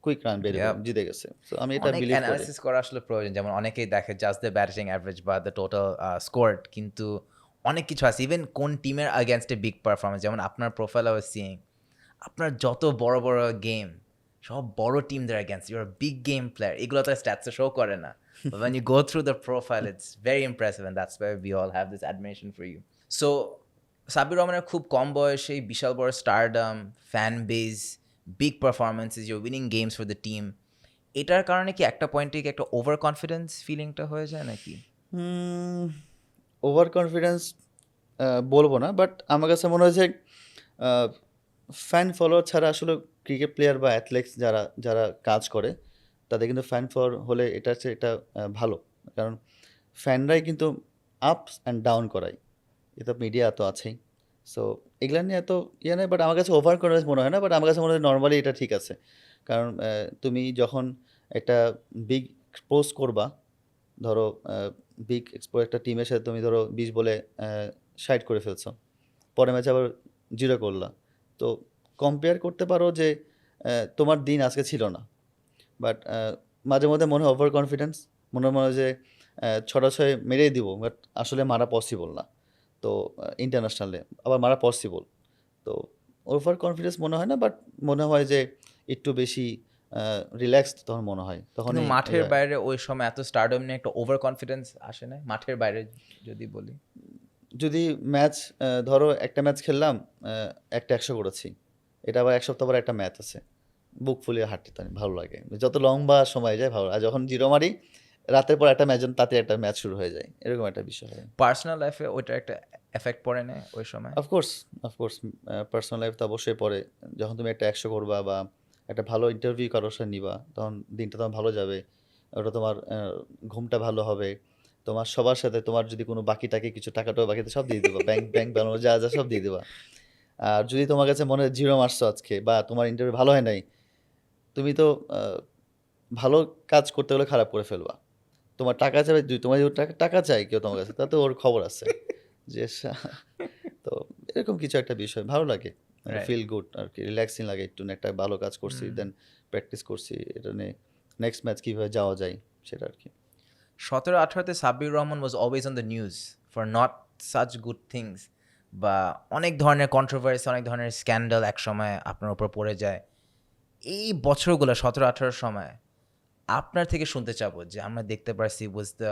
Speaker 2: কুইক রান বের
Speaker 1: Yep.
Speaker 2: জিতে গেছে। সো আমি এটা
Speaker 1: অনেক
Speaker 2: বিলিভ করি।
Speaker 1: অ্যানালাইসিস করা আসলে প্রয়োজন। যেমন অনেকেই দেখে জাস্ট দ্য ব্যাটিং অ্যাভারেজ বা দ্য টোটাল স্কোর, কিন্তু অনেক কিছু আছে ইভেন কোন টিমের আগেনস্টে বিগ পারফরমেন্স। যেমন আপনার প্রোফাইল আই ওয়াজ সিইং, আপনার যত বড় বড় গেম, সব বড় টিমদের against, your big game player, এগুলো তো স্ট্যাটসে শো করে না। But when you go through the profile, it's very impressive, and that's why we all have this admiration for you. So Sabbir রহমানের খুব কম বয়সেই বিশাল বড় stardom, fan base, big performances, your winning games for the team, এটার কারণে কি একটা পয়েন্টে কি একটা ওভার কনফিডেন্স ফিলিংটা হয়ে যায় নাকি?
Speaker 2: ওভার কনফিডেন্স বলবো না, বাট আমার কাছে মনে হয়েছে ফ্যান ফলোয়ার ছাড়া আসলে ক্রিকেট প্লেয়ার বা অ্যাথলেটস যারা কাজ করে তাদের কিন্তু ফ্যান ফলোয়ার হলে এটা হচ্ছে এটা ভালো, কারণ ফ্যানরাই কিন্তু আপস অ্যান্ড ডাউন করায়, এটা মিডিয়া তো আছেই। সো এগুলা নিয়ে এত ইয়ে নেই, বাট আমার কাছে ওভার কনফিডেন্স মনে হয় না, বাট আমার কাছে মনে হয় নর্মালি এটা ঠিক আছে। কারণ তুমি যখন একটা বিগ পোস্ট করবা, ধরো বিগ এক্সপো একটা টিমের সাথে তুমি ধরো 20 বলে 60 করে ফেলছো, পরের ম্যাচে আবার 0 করলা, তো কম্পেয়ার করতে পারো যে তোমার দিন আজকে ছিল না। বাট মাঝে মধ্যে মনে হয় ওভার কনফিডেন্স, মনে হয় যে 6টা 6 মেরেই দিব, বাট আসলে মারা পসিবল না। তো ইন্টারন্যাশনালে আবার মারা পসিবল, তো ওভার কনফিডেন্স মনে হয় না, বাট মনে হয় যে একটু বেশি রিল্যাক্সড তখন মনে হয়, তখন
Speaker 1: কিন্তু মাঠের বাইরে ওই সময় এত স্টারডম নিয়ে একটা ওভার কনফিডেন্স আসে না? মাঠের বাইরে যদি বলি,
Speaker 2: যদি ম্যাচ ধরো একটা ম্যাচ খেললাম, একটা 100 করেছি, এটা আবার 1 সপ্তাহ পরে একটা ম্যাচ আছে, বুক ফুলিয়ে হাঁটতে তাই ভালো লাগে, যত লম্বা সময় যায় ভালো। আর যখন 0 মারি রাতের পর একটা ম্যাচ, তাতে একটা ম্যাচ শুরু হয়ে যায়, এরকম একটা বিষয় হয়।
Speaker 1: পার্সোনাল লাইফে ওইটা একটা এফেক্ট পড়ে না ওই সময়?
Speaker 2: অফকোর্স পার্সোনাল লাইফ তো অবশ্যই পড়ে। যখন তুমি একটা 100 করবা বা একটা ভালো ইন্টারভিউ কারোর সাথে নিবা, তখন দিনটা তোমার ভালো যাবে, ওটা তোমার ঘুমটা ভালো হবে, তোমার সবার সাথে তোমার যদি কোনো বাকি টাকি কিছু টাকাটাও বাকিতে সব দিয়ে দেবা, ব্যাংক ব্যালেন্স যা সব দিয়ে দেবা। আর যদি তোমার কাছে মনে হয় 0 মারছো আজকে বা তোমার ইন্টারভিউ ভালো হয় নাই, তুমি তো ভালো কাজ করতে হলে খারাপ করে ফেলবা, তোমার টাকা চাই, তোমার যদি টাকা চাই কেউ তোমার কাছে, তাতে ওর খবর আছে যে তো এরকম কিছু একটা বিষয় ভালো লাগে,
Speaker 1: Right.
Speaker 2: ফিল গুড আর কি, রিল্যাক্সিং লাগে, একটু একটা ভালো কাজ করছি, দেন প্র্যাকটিস করছি, এটা নিয়ে নেক্সট ম্যাচ কীভাবে যাওয়া যায় সেটা আর কি।
Speaker 1: 17-18-তে Sabbir Rahman was always on the news for not such good things, বা অনেক ধরনের কন্ট্রোভার্সি, অনেক ধরনের স্ক্যান্ডাল একসময় আপনার উপর পড়ে যায়। এই বছরগুলো 17-18 সময় আপনার থেকে শুনতে চাবো যে আমরা দেখতে পারছি ওয়াজ দ্য,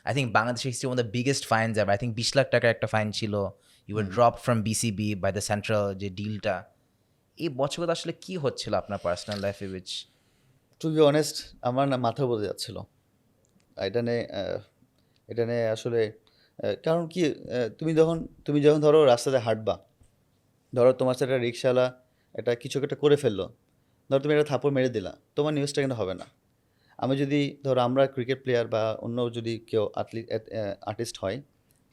Speaker 1: আই থিঙ্ক বাংলাদেশের history one the biggest fines ever. I think 20 lakh টাকার একটা ফাইন ছিল, you were drop from BCB by the central যে ডিলটা। এই বছরগুলো আসলে কি হচ্ছিল আপনার পার্সোনাল লাইফে উইচ?
Speaker 2: টু বি অনেস্ট আমার না মাথা বলে যাচ্ছিল এটা নিয়ে আসলে, কারণ কি তুমি যখন ধরো রাস্তাতে হাঁটবা, ধরো তোমার সাথে একটা রিক্সাওয়ালা একটা কিছু একটা করে ফেললো, ধরো তুমি একটা থাপ্পড় মেরে দিলা, তোমার নিউজটা কিন্তু হবে না। আমি যদি ধরো আমরা ক্রিকেট প্লেয়ার বা অন্য যদি কেউ আর্টিস্ট হয়,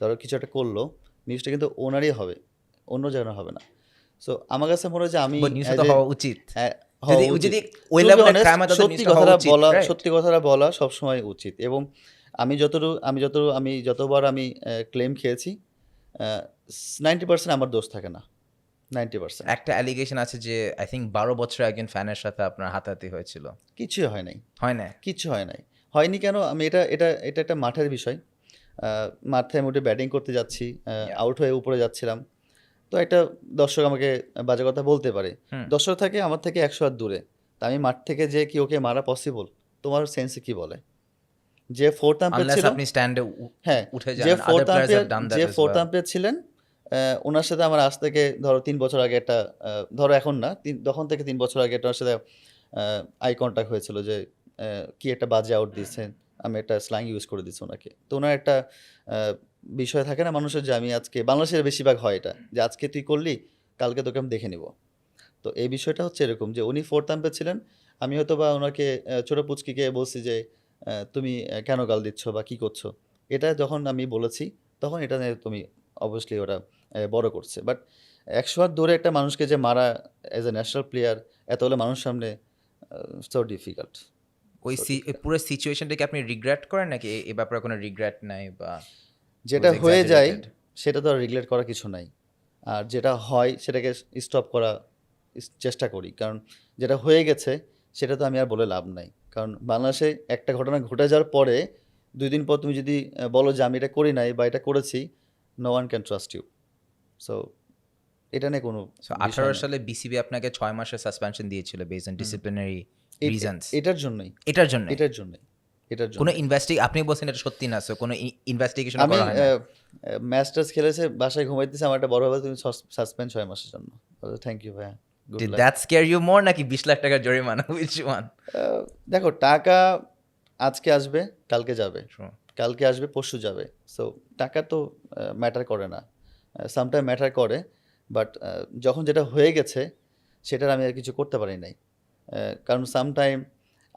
Speaker 2: ধরো কিছু একটা করলো, নিউজটা কিন্তু ওনারই হবে, অন্য জনের হবে না। সো আমার কাছে মনে হয় যে আমি
Speaker 1: বাট নিউজ
Speaker 2: as
Speaker 1: তো
Speaker 2: a-
Speaker 1: হওয়া উচিত।
Speaker 2: হ্যাঁ,
Speaker 1: যদি
Speaker 2: হওয়া উচিত।
Speaker 1: যদি ওই
Speaker 2: To be
Speaker 1: লেভেলের
Speaker 2: honest,
Speaker 1: ক্রাইম হয় তাহলে
Speaker 2: সত্যি
Speaker 1: নিউজটা হওয়া
Speaker 2: কথাটা
Speaker 1: উচিত,
Speaker 2: বলা,
Speaker 1: right?
Speaker 2: সত্যি কথাটা বলা সবসময় উচিত। এবং আমি যতবার আমি ক্লেম খেয়েছি, 90% আমার দোষ থাকে না, 90%
Speaker 1: একটা অ্যালিগেশন আছে যে আই থিঙ্ক 12 বছর একজন ফ্যানের সাথে আপনার হাতাহাতি হয়েছিল,
Speaker 2: কিছুই হয় নাই,
Speaker 1: হয় না?
Speaker 2: কিচ্ছু হয় নাই। হয়নি কেন? আমি এটা একটা মাঠের বিষয়। মাঠে আমি উঠে ব্যাটিং করতে যাচ্ছি,
Speaker 1: Yeah.
Speaker 2: আউট হয়ে উপরে যাচ্ছিলাম। তো একটা দর্শক আমাকে বাজে কথা বলতে পারে।
Speaker 1: হুম।
Speaker 2: দর্শক থাকে আমার থেকে 100 হাত দূরে। তা আমি মাঠ থেকে যে কি ওকে মারা পসিবল? তোমার সেন্সে কি বলে? যে ফোর্থ আম্পায়ার
Speaker 1: আনলেস
Speaker 2: ছিল,
Speaker 1: আপনি স্ট্যান্ডে
Speaker 2: হ্যাঁ,
Speaker 1: উঠে
Speaker 2: যে
Speaker 1: যান, other
Speaker 2: fourth
Speaker 1: players
Speaker 2: umpire
Speaker 1: have done that
Speaker 2: যে
Speaker 1: অ্যাজ
Speaker 2: ফোর্থ
Speaker 1: ওয়েল।
Speaker 2: আম্পায়ার ছিলেন, ওনার সাথে আমার আজ থেকে ধরো 3 বছর আগে একটা ধরো এখন না, তখন থেকে 3 বছর আগে একটা ওনার সাথে আই কনট্যাক্ট হয়েছিল যে কি একটা বাজে আউট দিয়েছেন। আমি একটা স্ল্যাং ইউজ করে দিচ্ছি ওনাকে। তো ওনার একটা বিষয় থাকে না মানুষের, যে আমি আজকে বাংলাদেশের বেশিরভাগ হয় এটা, যে আজকে তুই করলি, কালকে তোকে আমি দেখে নিব। তো এই বিষয়টা হচ্ছে এরকম যে উনি ফোর্থ আম্পায়ার ছিলেন। আমি হয়তো বা ওনাকে ছোট পুচকিকে বলছি যে তুমি কেন গাল দিচ্ছ বা কি করছো? এটা যখন আমি বলেছি, তখন এটা নিয়ে তুমি অবভিয়াসলি ওরা বড় করছে। বাট 100 হাত দূরে একটা মানুষকে যে মারা অ্যাজ এ ন্যাশনাল প্লেয়ার এতগুলো মানুষ সামনে, সো ডিফিকাল্ট।
Speaker 1: ওই পুরো সিচুয়েশনটাকে আপনি রিগ্রেট করেন নাকি এই ব্যাপারে কোনো রিগ্রেট নাই বা
Speaker 2: যেটা
Speaker 1: was
Speaker 2: হয়ে যায়
Speaker 1: exaggerated?
Speaker 2: সেটা তো আর রিগ্রেট করার কিছু নাই। আর যেটা হয় সেটাকে স্টপ করা চেষ্টা করি। কারণ যেটা হয়ে গেছে সেটা তো আমি আর বলে লাভ নাই। কারণ বাংলাদেশে একটা ঘটনা ঘটে যাওয়ার পরে ২ দিন পর তুমি যদি বলো যে আমি এটা করি নাই বা এটা করেছি, no one can trust you. So এটা নিয়ে কোনো
Speaker 1: সো
Speaker 2: বিষয়
Speaker 1: 18
Speaker 2: না।
Speaker 1: সালে বিসিবি আপনাকে 6 মাসের সাসপেনশন দিয়েছিল বেসড অন ডিসিপ্লিনারি রিজনস।
Speaker 2: এটার জন্যই,
Speaker 1: এটার জন্য
Speaker 2: এটার জন্যই, এটার
Speaker 1: কোনো
Speaker 2: জন্যই।
Speaker 1: আপনি বলছেন এটা সত্যি না, সো কোনো ইনভেস্টিগেশন
Speaker 2: আমি
Speaker 1: করা হয় না?
Speaker 2: ম্যাচ ট্যাচ খেলেছে, বাসায় ঘুমাইতেছি, আমার একটা বড় ভাই তুমি সাসপেন্ড 6 মাসের জন্য। থ্যাংক ইউ ভাইয়া, good
Speaker 1: Did
Speaker 2: lakh.
Speaker 1: that scare you more নাকি 20 লাখ টাকার জরিমানা? Which one?
Speaker 2: দেখো, টাকা আজকে আসবে, কালকে যাবে,
Speaker 1: True.
Speaker 2: কালকে আসবে, পরশু যাবে। সো টাকা তো ম্যাটার করে না, সামটাইম ম্যাটার করে। বাট যখন যেটা হয়ে গেছে সেটার আমি আর কিছু করতে পারি নাই। কারণ সামটাইম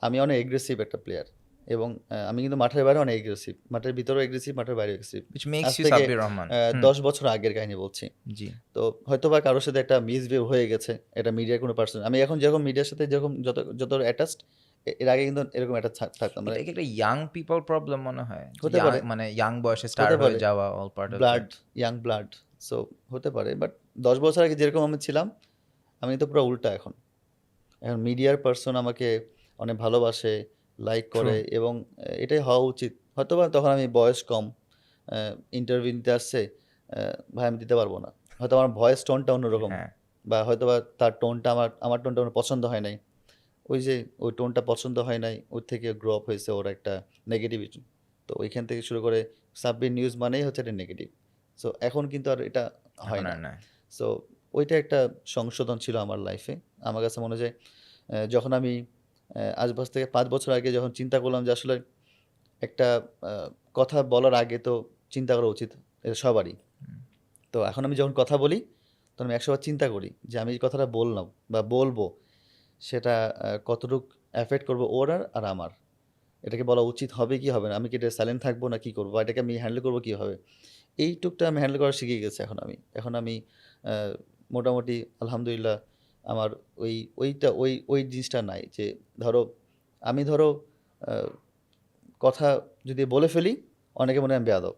Speaker 2: আমি অনেক এগ্রেসিভ একটা প্লেয়ার, এবং আমি কিন্তু মাঠের বাইরে অনেক এগ্রেসিভ, মাঠের ভিতরেও এগ্রেসিভ, মাঠের বাইরে এগ্রেসিভ।
Speaker 1: Which makes
Speaker 2: আজ
Speaker 1: you
Speaker 2: থেকে
Speaker 1: সাব্বির রহমান।
Speaker 2: 10 বছর আগের কাহিনী বলছি।
Speaker 1: জি।
Speaker 2: তো হয়তো বা কারোর সাথে একটা মিসবিহেভ হয়ে গেছে, এটা মিডিয়ার কোনো পার্সন। আমি এখন যেরকম মিডিয়ার সাথে যেরকম যত অ্যাটাচড, এর আগে কিন্তু এরকম অ্যাটাচ থাকতাম না।
Speaker 1: এটা কি একটা ইয়াং পিপল প্রবলেম মনে হয়?
Speaker 2: হতে
Speaker 1: Young-
Speaker 2: পারে।
Speaker 1: মানে ইয়াং বয়সে স্টার
Speaker 2: হতে
Speaker 1: হয়ে
Speaker 2: পারে।
Speaker 1: যাওয়া all part of
Speaker 2: blood, young blood, so হতে পারে। বাট 10 বছর আগে যেরকম আমি ছিলাম, আমি তো পুরো উল্টা এখন। এখন মিডিয়ার পার্সন আমাকে অনেক ভালোবাসে, লাইক করে, এবং এটাই হওয়া উচিত। হয়তোবা তখন আমি বয়স কম, ইন্টারভিউ নিতে আসছে, ভাই আমি দিতে পারবো না। হয়তো আমার ভয়েস টোনটা অন্যরকম,
Speaker 1: হ্যাঁ।
Speaker 2: বা হয়তোবা তার টোনটা আমার টোনটা ওর পছন্দ হয় নাই। ওই যে ওই টোনটা পছন্দ হয় নাই, ওর থেকে গ্রো আপ হয়েছে ওর একটা নেগেটিভিটি। তো ওইখান থেকে শুরু করে সাব্বির নিউজ মানেই হচ্ছে এটা নেগেটিভ। সো এখন কিন্তু আর এটা হয়
Speaker 1: এখন
Speaker 2: না।
Speaker 1: আর না।
Speaker 2: সো ওইটা একটা সংশোধন ছিল আমার লাইফে। আমার কাছে মনে হয় যে যখন আমি আজ থেকে 5 বছর আগে যখন চিন্তা করলাম যে আসলে একটা কথা বলার আগে তো চিন্তা করা উচিত, এটা সবারই। তো এখন আমি যখন কথা বলি, তখন আমি 100 বার চিন্তা করি যে আমি এই কথাটা বললাম বা বলবো, সেটা কতটুক এফেক্ট করবে ওর আর আমার। এটাকে বলা উচিত হবে কি হবে না? আমি কি এটা সাইলেন্ট থাকবো না কি করবো? বা এটাকে আমি হ্যান্ডেল করবো কীভাবে? এইটুকটা আমি হ্যান্ডেল করা শিখে গেছি এখন আমি। এখন আমি আ মোটামুটি আলহামদুলিল্লাহ আমার ওই জিনিসটা নাই যে ধরো আ কথা যদি বলে ফেলি, অনেকে মনে হয় আমি বেয়াদব,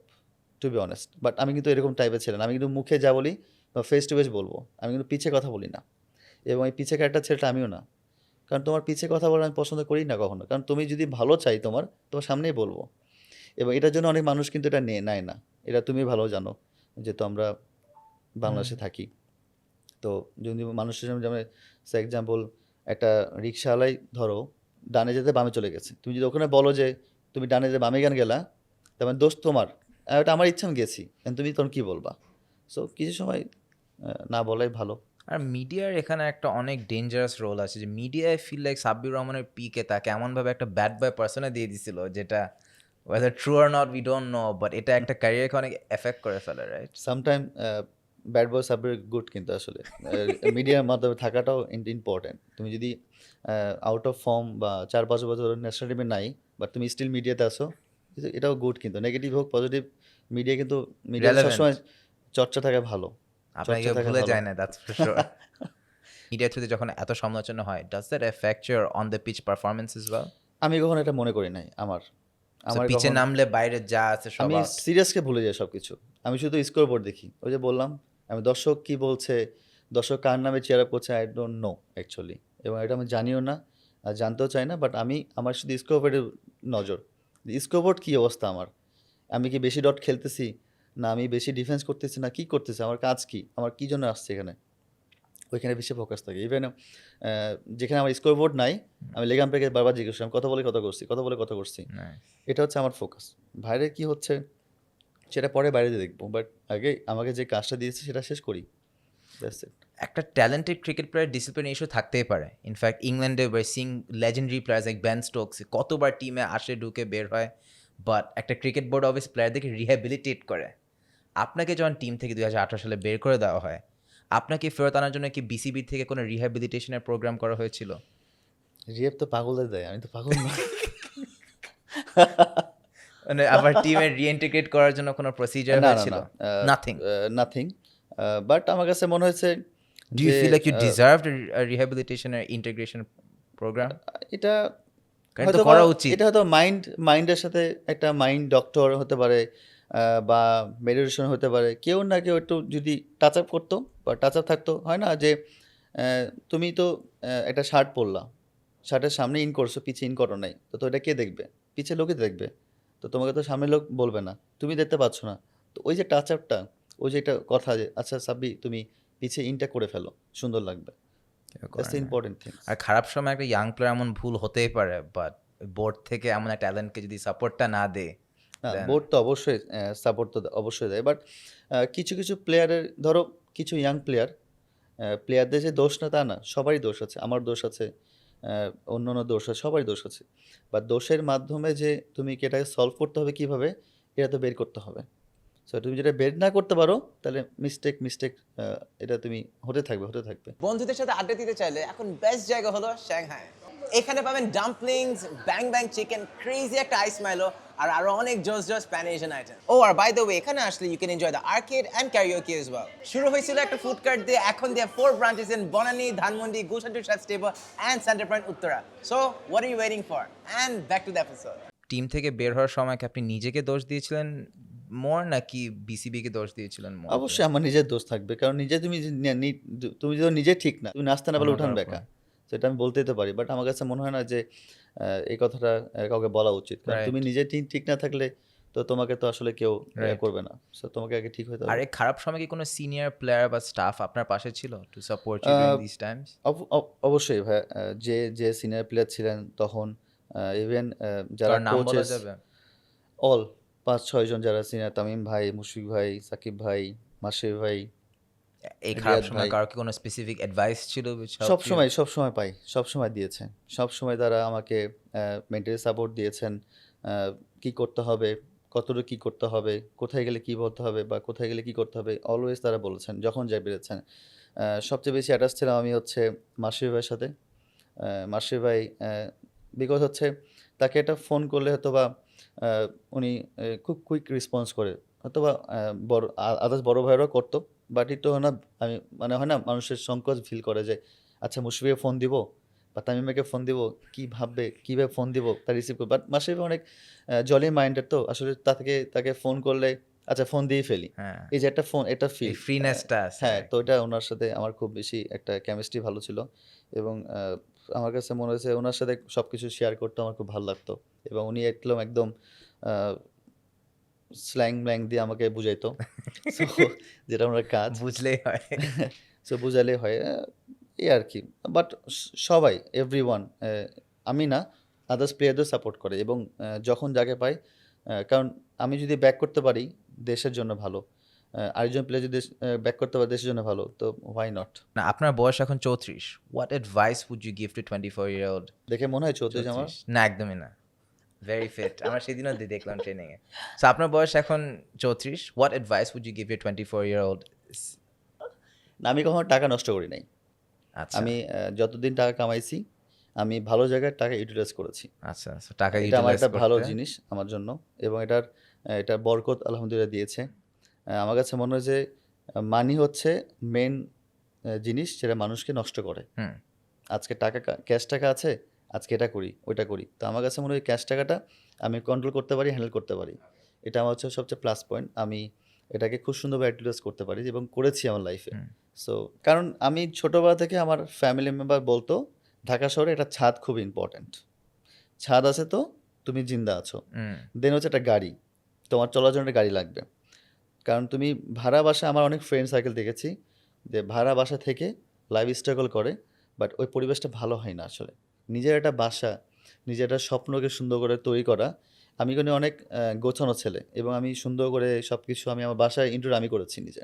Speaker 2: টু বি অনেস্ট। বাট আমি কিন্তু এরকম টাইপের ছেলে না। আমি কিন্তু মুখে যা বলি বা ফেস টু ফেস বলবো। আমি কিন্তু পিছে কথা বলি না। এবং এই পিছে ক্যারেক্টার ছেলেটা আমিও না। কারণ তোমার পিছে কথা বলা আমি পছন্দ করি না কখনো। কারণ তুমি যদি ভালো চাই তোমার সামনেই বলবো। এবং এটার জন্য অনেক মানুষ কিন্তু এটা নেয় না। এটা তুমি ভালো জানো, যেহেতু আমরা বাংলাদেশে থাকি। তো যদি মানুষের সামনে, যেমন ফর এক্সাম্পল একটা রিক্সাওয়ালাই ধরো ডানে যেতে বামে চলে গেছে। তুমি যদি ওখানে বলো যে তুমি ডানে যেতে বামে কেন গেলা? তার মানে দোষ তোমার। ওটা আমার ইচ্ছা আমি গেছি। তুমি তখন কী বলবা? সো কিছু সময় না বলাই ভালো।
Speaker 1: আর মিডিয়ার এখানে একটা অনেক ডেঞ্জারাস রোল আছে যে মিডিয়ায় ফিল লাইক সাব্বির রহমানের পিকে তাকে এমনভাবে একটা ব্যাড বয় পার্সনে দিয়ে দিছিল যেটা whether true or not we don't know, but এটা একটা ক্যারিয়ারকে অনেক এফেক্ট করে ফেলে, right?
Speaker 2: Sometime bad boy Sabbir good, কিন্তু আসলে মিডিয়ার মাধ্যমে থাকাটাও ইম্পর্টেন্ট। তুমি যদি আউট অফ ফর্ম বা 4-5 বছর ন্যাশনাল টিমে নাই, বাট তুমি স্টিল মিডিয়াতে আসো, এটাও গুড। কিন্তু নেগেটিভ হোক পজিটিভ, মিডিয়া কিন্তু মিডিয়াতে
Speaker 1: Relevant.
Speaker 2: সবসময় চর্চা থাকা ভালো।
Speaker 1: আপনাকে
Speaker 2: চর্চা থাকা
Speaker 1: ভুলে
Speaker 2: ভালো।
Speaker 1: যায় না, দ্যাটস ফর শিওর। মিডিয়া থ্রুতে যখন এত সমালোচনা হয়, does that affect your on the pitch performance as well?
Speaker 2: আমি কখনো এটা মনে করি নাই আমার। আমার
Speaker 1: পিচে
Speaker 2: কখনো-
Speaker 1: নামলে বাইরে যা আছে সব
Speaker 2: আমি
Speaker 1: out.
Speaker 2: সিরিয়াসকে ভুলে যাই সবকিছু। আমি শুধু স্কোর বোর্ড দেখি। ওই যে বললাম, আমি দর্শক কি বলছে, দর্শক কার নামে চিয়ার আপ করছে, আই ডোন্ট নো অ্যাকচুয়ালি, এবং এটা আমি জানিও না আর জানতেও চাই না। বাট আমার শুধু স্কোর বোর্ডের নজর, স্কোর বোর্ড কী অবস্থা আমার, আমি কি বেশি ডট খেলতেছি, না আমি বেশি ডিফেন্স করতেছি, না কি করতেছি, আমার কাজ কি, আমার কি জন্য আসছে এখানে, ওইখানে বেশি ফোকাস থাকে। ইভেন যেখানে আমার স্কোর বোর্ড নাই, আমি লেগাম পেকে বারবার জিজ্ঞেস করি, আমি কথা বলে কথা করছি।
Speaker 1: Nice.
Speaker 2: এটা হচ্ছে আমার ফোকাস। বাইরে কি হচ্ছে সেটা পরে বাইরে দিয়ে দেখবো, বাট আগে আমাকে যে কাজটা দিয়েছে সেটা শেষ করি। That's it.
Speaker 1: একটা talented cricket player discipline issue থাকতেই পারে। ইনফ্যাক্ট ইংল্যান্ডে ওয়ার সিং legendary players like Ben Stokes কতবার টিমে আসে, ঢুকে বের হয়, বাট একটা ক্রিকেট বোর্ড অফিস প্লেয়ারদেরকে রিহ্যাবিলিটেট করে। আপনাকে যখন টিম থেকে 2018 সালে বের করে দেওয়া হয়, আপনাকে ফেরত আনার জন্য কি বিসিবি থেকে কোনো রিহ্যাবিলিটেশনের প্রোগ্রাম করা হয়েছিল?
Speaker 2: রিয়েব তো পাগলদের দেয়, আমি তো পাগল না।
Speaker 1: মানে আবার টিমে রিইন্টিগ্রেট করার জন্য কোনো প্রসিজার
Speaker 2: না,
Speaker 1: হয়েছিল? নাথিং।
Speaker 2: নাথিং। বাট আমার কাছে মনে হয়েছে
Speaker 1: ডু ইউ
Speaker 2: যে,
Speaker 1: feel like you deserved a rehabilitation আর ইন্টিগ্রেশন প্রোগ্রাম?
Speaker 2: এটা
Speaker 1: কারণ তো
Speaker 2: হয়তো
Speaker 1: করা উচিত।
Speaker 2: এটা হয়তো মাইন্ডের সাথে একটা মাইন্ড ডক্টর হতে পারে, বা মেডিটেশন হতে পারে, কেউ না কেউ একটু যদি টাচ আপ করতো বা টাচ আপ থাকতো। হয় না যে তুমি তো একটা শার্ট পরলা, শার্টের সামনে ইন করছো, পিছে ইন করো নাই, তো এটা কে দেখবে? পিছে লোকে দেখবে, তো তোমাকে তো সামনে লোক বলবে না, তুমি দেখতে পাচ্ছ না। তো ওই যে টাচ আপটা, ওই যে একটা কথা যে আচ্ছা সাব্বি তুমি পিছে ইনটা করে ফেলো, সুন্দর লাগবে। That's the important things.
Speaker 1: আর খারাপ সময় একটা ইয়াং প্লেয়ার এমন ভুল হতেই পারে, বাট বোর্ড থেকে এমন একটা ট্যালেন্টকে যদি সাপোর্টটা না দেয়,
Speaker 2: না,
Speaker 1: then-
Speaker 2: বোর্ড তো অবশ্যই সাপোর্ট তো অবশ্যই দেয়, বাট কিছু কিছু প্লেয়ারের, ধরো কিছু ইয়াং প্লেয়ারদের যে দোষ না তা না, সবারই দোষ আছে, আমার দোষ আছে, অন্য দোষ আছে, সবারই দোষ আছে। বা দোষের মাধ্যমে যে তুমি কি এটাকে সলভ করতে হবে কীভাবে, এটা তো বের করতে হবে। সো তুমি যেটা বের না করতে পারো, তাহলে মিস্টেক এটা তুমি হতে থাকবে।
Speaker 3: বন্ধুদের সাথে আড্ডা দিতে চাইলে এখন বেস্ট জায়গা হলো সাংহাই। এখানে পাবেন dumplings, bang bang chicken, crazy একটা আইস মাইলো, আর আরো অনেক জোস প্যান এশিয়ান আইটেম। ও আর বাই দ্য ওয়ে, এখানে আসলে you can enjoy the arcade and karaoke as well. শুরু হয়েছিল একটা ফুড কার্ট দিয়ে, এখন দিয়ে 4 branches in Banani, Dhanmondi, Gulshan two stable and centre point Uttara. So what are you waiting for? And back to the episode.
Speaker 1: Team থেকে বের হওয়ার সময় কি আপনি নিজেকে দোষ দিয়েছিলেন মোর, নাকি বিসিবিকে দোষ দিয়েছিলেন মোর?
Speaker 2: অবশ্যই আমার নিজের দোষ থাকবে, কারণ তুমি যদি নিজে ঠিক না, তুমি নাচতে না পারলে উঠান বেকা, সেটা আমি বলতেই তো পারি। বাট আমার কাছে মনে হয় না যে এই কথাটা কাউকে বলা উচিত, কারণ
Speaker 1: Right.
Speaker 2: তুমি নিজে ঠিক না থাকলে তো তোমাকে তো আসলে কেউ
Speaker 1: Right.
Speaker 2: করবে না। সো তোমাকে আগে ঠিক হতে
Speaker 1: আর
Speaker 2: হবে।
Speaker 1: এই খারাপ সময় কি কোনো সিনিয়র প্লেয়ার বা স্টাফ আপনার পাশে ছিল to support you during this times?
Speaker 2: অবশ্যই ভাই, যে সিনিয়র প্লেয়ার ছিলেন তখন, ইভেন যারা
Speaker 1: কার নাম বলা
Speaker 2: কোচেস,
Speaker 1: যাবে?
Speaker 2: অল 5-6 জন যারা সিনিয়র, তামিম ভাই, মুশফিক ভাই, সাকিব ভাই, মাশরাফি ভাই,
Speaker 1: এই খারাপ
Speaker 2: রিয়াদ
Speaker 1: সময়
Speaker 2: ভাই।
Speaker 1: কারো কি কোনো স্পেসিফিক অ্যাডভাইস ছিল which helped you?
Speaker 2: সবসময় পাই, সবসময় দিয়েছে, সবসময় তারা আমাকে মেন্টালি সাপোর্ট দিয়েছেন। কি করতে হবে, কতটুকু কি করতে হবে, কোথায় গেলে কি বলতে হবে, বা কোথায় গেলে কি করতে হবে, অলওয়েজ তারা বলেছেন যখন যাই বেড়েছেন। সবচেয়ে বেশি অ্যাটাচ ছিলাম আমি হচ্ছে মাশরাফি ভাইয়ের সাথে। মাশরাফি ভাই, বিকজ হচ্ছে তাকে একটা ফোন করলে হয়তো বা উনি খুব কুইক রেসপন্স করে, হয়তো বা আদার্স বড় ভাইয়েরাও করতো, বাট একটু হয় না, আমি মানে হয় না মানুষের সংকোচ ফিল করে যে আচ্ছা মুশফিকে ফোন দিব বা তামিমাকে ফোন দিব, কি ভাববে, কীভাবে ফোন দিব, তা রিসিভ করবে। বাট মাশরাফি অনেক জলি মাইন্ডেড, তো আসলে তাকে ফোন করলে আচ্ছা ফোন দিয়ে ফেলি,
Speaker 1: হ্যাঁ,
Speaker 2: এই যে একটা ফোন, এটা
Speaker 1: এই
Speaker 2: ফিল,
Speaker 1: ফ্রিনেসটা আছে।
Speaker 2: হ্যাঁ। তো এটা ওনার সাথে আমার খুব বেশি একটা কেমিস্ট্রি ভালো ছিল, এবং আমার কাছে মনে হয়েছে ওনার সাথে সব কিছু শেয়ার করতে আমার খুব ভালো লাগতো, এবং উনি একদম স্ল্যাং দিয়ে আমাকে বুঝাইতো। সো যেটা ওনার কাজ,
Speaker 1: বুঝলেই হয়।
Speaker 2: সো বুঝালে হয়, এই আর কি। বাট সবাই, এভরিওয়ান, আমি না, আদার্স প্লেয়ারদের সাপোর্ট করে, এবং যখন যাকে পাই, কারণ আমি যদি ব্যাক করতে পারি দেশের জন্য ভালো, আরেকজন প্লেয়ার যদি ব্যাক করতে পারে দেশের জন্য ভালো, তো হোয়াই নট।
Speaker 1: না, আপনার বয়স এখন 34, what advice would you give to 24-year-old?
Speaker 2: দেখে মনে হয় 34 আমার।
Speaker 1: না, একদমই না, ভেরি ফিট। আমরা সেদিনও দেখলাম ট্রেনিংয়ে। সো আপনার বয়স এখন 34, what advice would you give your 24-year-old
Speaker 2: না, আমি কখনো টাকা নষ্ট করি নাই।
Speaker 1: আচ্ছা
Speaker 2: আমি যতদিন টাকা কামাইছি আমি ভালো জায়গায় টাকা ইউটিলাইজ করেছি।
Speaker 1: আচ্ছা আচ্ছা টাকা
Speaker 2: এটা আমার
Speaker 1: ইউটিলাইজ
Speaker 2: একটা ভালো
Speaker 1: করতে
Speaker 2: জিনিস আমার জন্য, এবং এটার বরকত আলহামদুলিল্লাহ দিয়েছে। আমার কাছে মনে হয় যে মানি হচ্ছে মেন জিনিস যেটা মানুষকে নষ্ট করে।
Speaker 1: হুম
Speaker 2: আজকে টাকা ক্যাশ টাকা আছে, আজকে এটা করি ওইটা করি, তো আমার কাছে মনে হয় ক্যাশ টাকাটা আমি কন্ট্রোল করতে পারি, হ্যান্ডেল করতে পারি। এটা আমার হচ্ছে সবচেয়ে প্লাস পয়েন্ট। আমি এটাকে খুব সুন্দরভাবে ইউটিলাইজ করতে পারি এবং করেছি আমার লাইফে।
Speaker 1: হুম।
Speaker 2: সো কারণ আমি ছোটোবেলা থেকে আমার ফ্যামিলি মেম্বার বলতো ঢাকা শহরে একটা ছাদ খুব ইম্পর্ট্যান্ট। ছাদ আছে তো তুমি জিন্দা আছো।
Speaker 1: হুম
Speaker 2: দেন হচ্ছে একটা গাড়ি, তোমার চলার জন্য একটা গাড়ি লাগবে। কারণ তুমি ভাড়া বাসা, আমার অনেক ফ্রেন্ড সার্কেল দেখেছি যে ভাড়া বাসা থেকে লাইফ স্ট্রাগল করে, বাট ওই পরিবেশটা ভালো হয় না আসলে। নিজের একটা বাসা, নিজের একটা স্বপ্নকে সুন্দর করে তৈরি করা। আমি কিন্তু অনেক গোছানো ছেলে এবং আমি সুন্দর করে সব কিছু আমি আমার বাসায় ইনক্লুড আমি করেছি নিজে।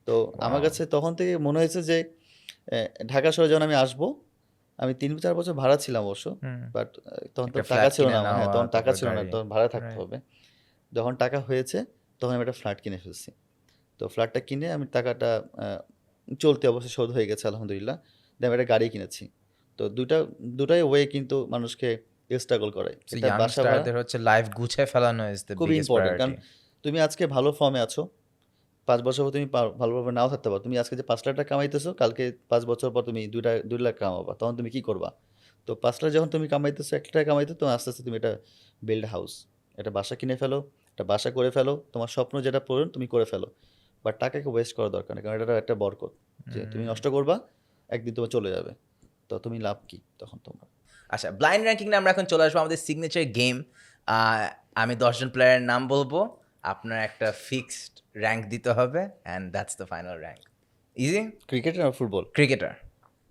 Speaker 2: তো আমার
Speaker 1: Wow.
Speaker 2: কাছে তখন থেকে মনে হয়েছে যে ঢাকা শহরে যখন আমি আসবো, আমি ৩-৪ বছর ভাড়া ছিলাম অবশ্য,
Speaker 1: হুম
Speaker 2: বাট তখন তো
Speaker 1: একটা
Speaker 2: টাকা
Speaker 1: ফ্ল্যাট
Speaker 2: ছিল
Speaker 1: কিনে
Speaker 2: না আমার। হ্যাঁ,
Speaker 1: নেওয়া
Speaker 2: তখন টাকা
Speaker 1: তারপর
Speaker 2: ছিল না,
Speaker 1: গাড়ি
Speaker 2: তখন ভাড়া থাকতে
Speaker 1: রাইট
Speaker 2: হবে। যখন টাকা হয়েছে তখন আমি একটা ফ্ল্যাট কিনে ফেলছি। তো ফ্ল্যাটটা কিনে আমি টাকাটা চলতি অবশ্যই শোধ হয়ে গেছে আলহামদুলিল্লাহ। দেন আমি একটা গাড়ি কিনেছি। তো দুটাই ওয়ে কিন্তু মানুষকে স্ট্রাগল করে।
Speaker 1: সো
Speaker 2: এটা বাসা ভাড়া
Speaker 1: ইয়াংস্টারদের হচ্ছে লাইফ গুছিয়ে ফেলানো ইজ দ্য
Speaker 2: খুবই
Speaker 1: বিগেস্ট
Speaker 2: ইম্পর্টেন্ট, কারণ
Speaker 1: প্রায়োরিটি
Speaker 2: তুমি আজকে ভালো ফর্মে আছো, ৫ বছর পর তুমি ভালোভাবে নাও থাকতে পারো। তুমি আজকে যে ৫ লাখ টাকা কামাইতেছো, কালকে ৫ বছর পর তুমি ২ লাখ কামাবা, তখন তুমি কি করবা? তো ৫ লাখ যখন তুমি কামাইতেছো, ১ টাকা কামাইতে, তখন আস্তে আস্তে তুমি এটা বিল্ড হাউস, একটা বাসা কিনে ফেলো, একটা বাসা করে ফেলো, তোমার স্বপ্ন যেটা পূরণ তুমি করে ফেলো। বাট টাকাকে ওয়েস্ট করা দরকার নেই, কারণ এটা একটা বরকত, যে তুমি নষ্ট করবা, একদিন তোমার চলে যাবে, তো তুমি লাভ কি তখন তোমার?
Speaker 1: আচ্ছা ব্লাইন্ড র্যাঙ্কিং আমরা এখন চলে আসবো আমাদের সিগনেচার গেম। আমি 10জন প্লেয়ারের নাম বলবো, আপনার একটা ফিক্সড র্যাঙ্ক দিতে হবে and that's the final rank. Easy?
Speaker 2: Cricketer আর ফুটবল?
Speaker 1: ক্রিকেটার।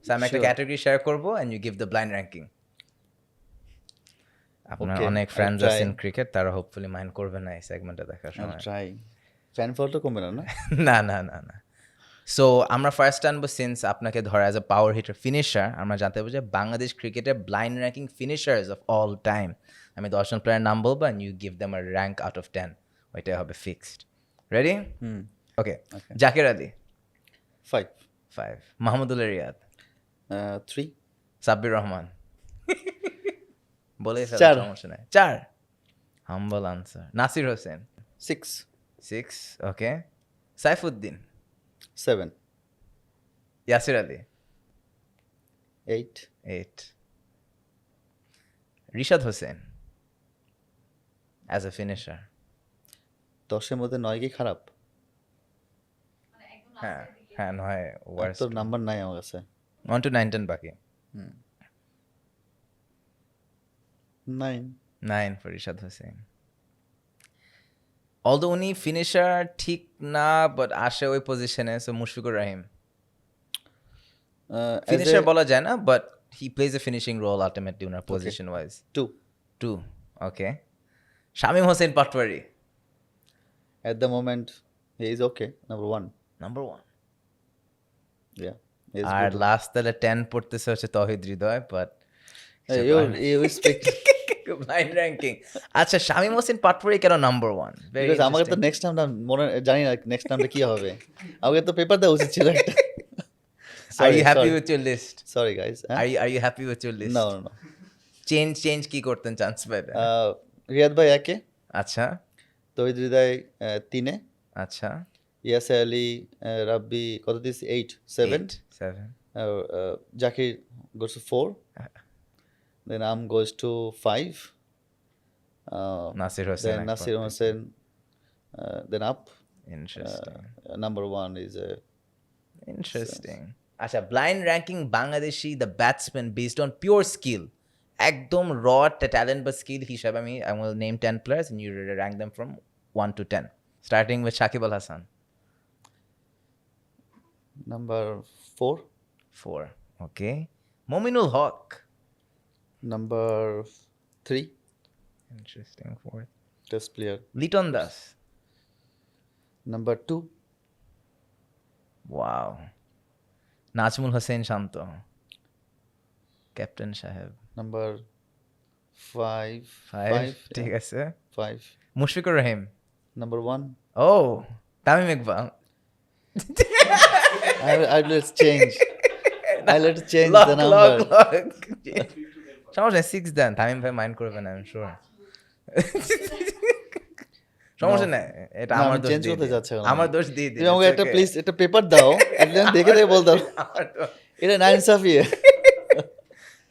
Speaker 1: সো আমি একটা
Speaker 2: Sure.
Speaker 1: ক্যাটাগরি শেয়ার করবো and you give the blind ranking. আপনার
Speaker 2: Okay,
Speaker 1: অনেক
Speaker 2: I'll
Speaker 1: ফ্রেন্ডস
Speaker 2: try.
Speaker 1: আছেন ক্রিকেট, তারা হোপফুলি মাইন্ড করবে না এই সেগমেন্টটা দেখার সময়।
Speaker 2: ট্রাই। ফ্যান ফলটা কমবে না, না?
Speaker 1: না না না না। সো আমরা ফার্স্ট আনবো, সিন্স আপনাকে ধরা as a power hitter finisher, আমরা জানতে পারবো যে বাংলাদেশ ক্রিকেটের blind ranking finishers of all time. আমি 10জন প্লেয়ার নাম বলবো and you give them a rank out of 10। ওইটাই হবে fixed. Ready?
Speaker 2: Hmm.
Speaker 1: Okay.
Speaker 2: Okay.
Speaker 1: Zakir Ali
Speaker 2: 5,
Speaker 1: 5, Mahmudullah Riyad
Speaker 2: 3,
Speaker 1: Sabbir Rahman বলেই ফেলো,
Speaker 2: 4,
Speaker 1: সমস্যা নাই। 4, humble answer. Nasir Hossain
Speaker 2: 6,
Speaker 1: 6, okay. Saifuddin,
Speaker 2: 7,
Speaker 1: Yasir Ali
Speaker 2: 8,
Speaker 1: 8, Rishad Hossain as a finisher.
Speaker 2: 10-এর মধ্যে 9 কি খারাপ?
Speaker 1: হ্যাঁ হ্যাঁ, নয় ওয়ার্স্ট।
Speaker 2: তোর নাম্বার নাই আমার কাছে।
Speaker 1: 1 to 9, 10 বাকি।
Speaker 2: 9,
Speaker 1: 9 ফর রিশাদ হোসেন। অলদো উনি ফিনিশার ঠিক না, বাট আসে ওই পজিশনে, সো মুশফিকুর রহিম। ফিনিশার বলা যায় না, but he plays a finishing role ultimately উনার position wise.
Speaker 2: 2.
Speaker 1: 2, okay. Shamim Hossain Patwari
Speaker 2: At the moment, he is okay. Number 1.
Speaker 1: Number 1।
Speaker 2: Yeah. He is
Speaker 1: আর
Speaker 2: good.
Speaker 1: লাস্ট তাহলে 10 পড়তেছে হচ্ছে Towhid Hridoy, but
Speaker 2: Hey, you speak.
Speaker 1: Blind ranking. আচ্ছা শামীম হোসেন পাটোয়ারি কেন নাম্বার 1?
Speaker 2: Because আমাকে তো next টাইমটা মনে জানি না নেক্সট টাইমটা কি হবে। আমাকে তো পেপার দেওয়া উচিত ছিল একটা।
Speaker 1: Are you happy with your list?
Speaker 2: Sorry guys.
Speaker 1: Are you happy with your list?
Speaker 2: No.
Speaker 1: Change কি করতেন চান্স পাইলে?
Speaker 2: রিয়াদ ভাই 1-এ,
Speaker 1: আচ্ছা
Speaker 2: তহিদ হৃদয় 3-এ,
Speaker 1: আচ্ছা।
Speaker 2: ইয়াসির আলী, রাব্বি কত this? 8, 7.
Speaker 1: 7,
Speaker 2: Zakir goes to 4. Then goes to 5.
Speaker 1: Nasir Hossain.
Speaker 2: Then Nasir Hossain. Then up.
Speaker 1: Interesting
Speaker 2: Number 1 is
Speaker 1: interesting. আচ্ছা blind ranking Bangladeshi the batsman based on pure skill, একদম raw talent বা স্কিল হিসাবে I will name 10 players and you rank them from 1 to 10, starting with Shakib Al Hasan.
Speaker 2: number 4.
Speaker 1: 4, okay. Mominul Haq,
Speaker 2: Number 3.
Speaker 1: interesting. 4th.
Speaker 2: Test player.
Speaker 1: Liton Das,
Speaker 2: Number 2.
Speaker 1: wow. Najmul Hussain Shanto, Captain Saheb.
Speaker 2: Number 5.
Speaker 1: 5, ঠিক আছে।
Speaker 2: 5.
Speaker 1: Mushfiqur Rahim,
Speaker 2: Number 1.
Speaker 1: ও Tamim Iqbal,
Speaker 2: let's change. Let's change
Speaker 1: lock
Speaker 2: the
Speaker 1: lock
Speaker 2: number.
Speaker 1: Lock সমস্যা নেই 6 দেন তামিম ভাই mind করবে না I am sure সমস্যা নেই এটা
Speaker 2: না,
Speaker 1: আমার
Speaker 2: আমি
Speaker 1: দোষ
Speaker 2: change
Speaker 1: দিয়ে
Speaker 2: করতে
Speaker 1: দিন।
Speaker 2: যাচ্ছি এখন
Speaker 1: আমার
Speaker 2: আমি।
Speaker 1: দোষ দিয়ে দিন
Speaker 2: তুমি আমাকে
Speaker 1: it's
Speaker 2: একটা
Speaker 1: okay.
Speaker 2: প্লিজ একটা পেপার দাও, এটা আমি দেখে দেখে বলতাম এটা নাইন সাফিয়ে।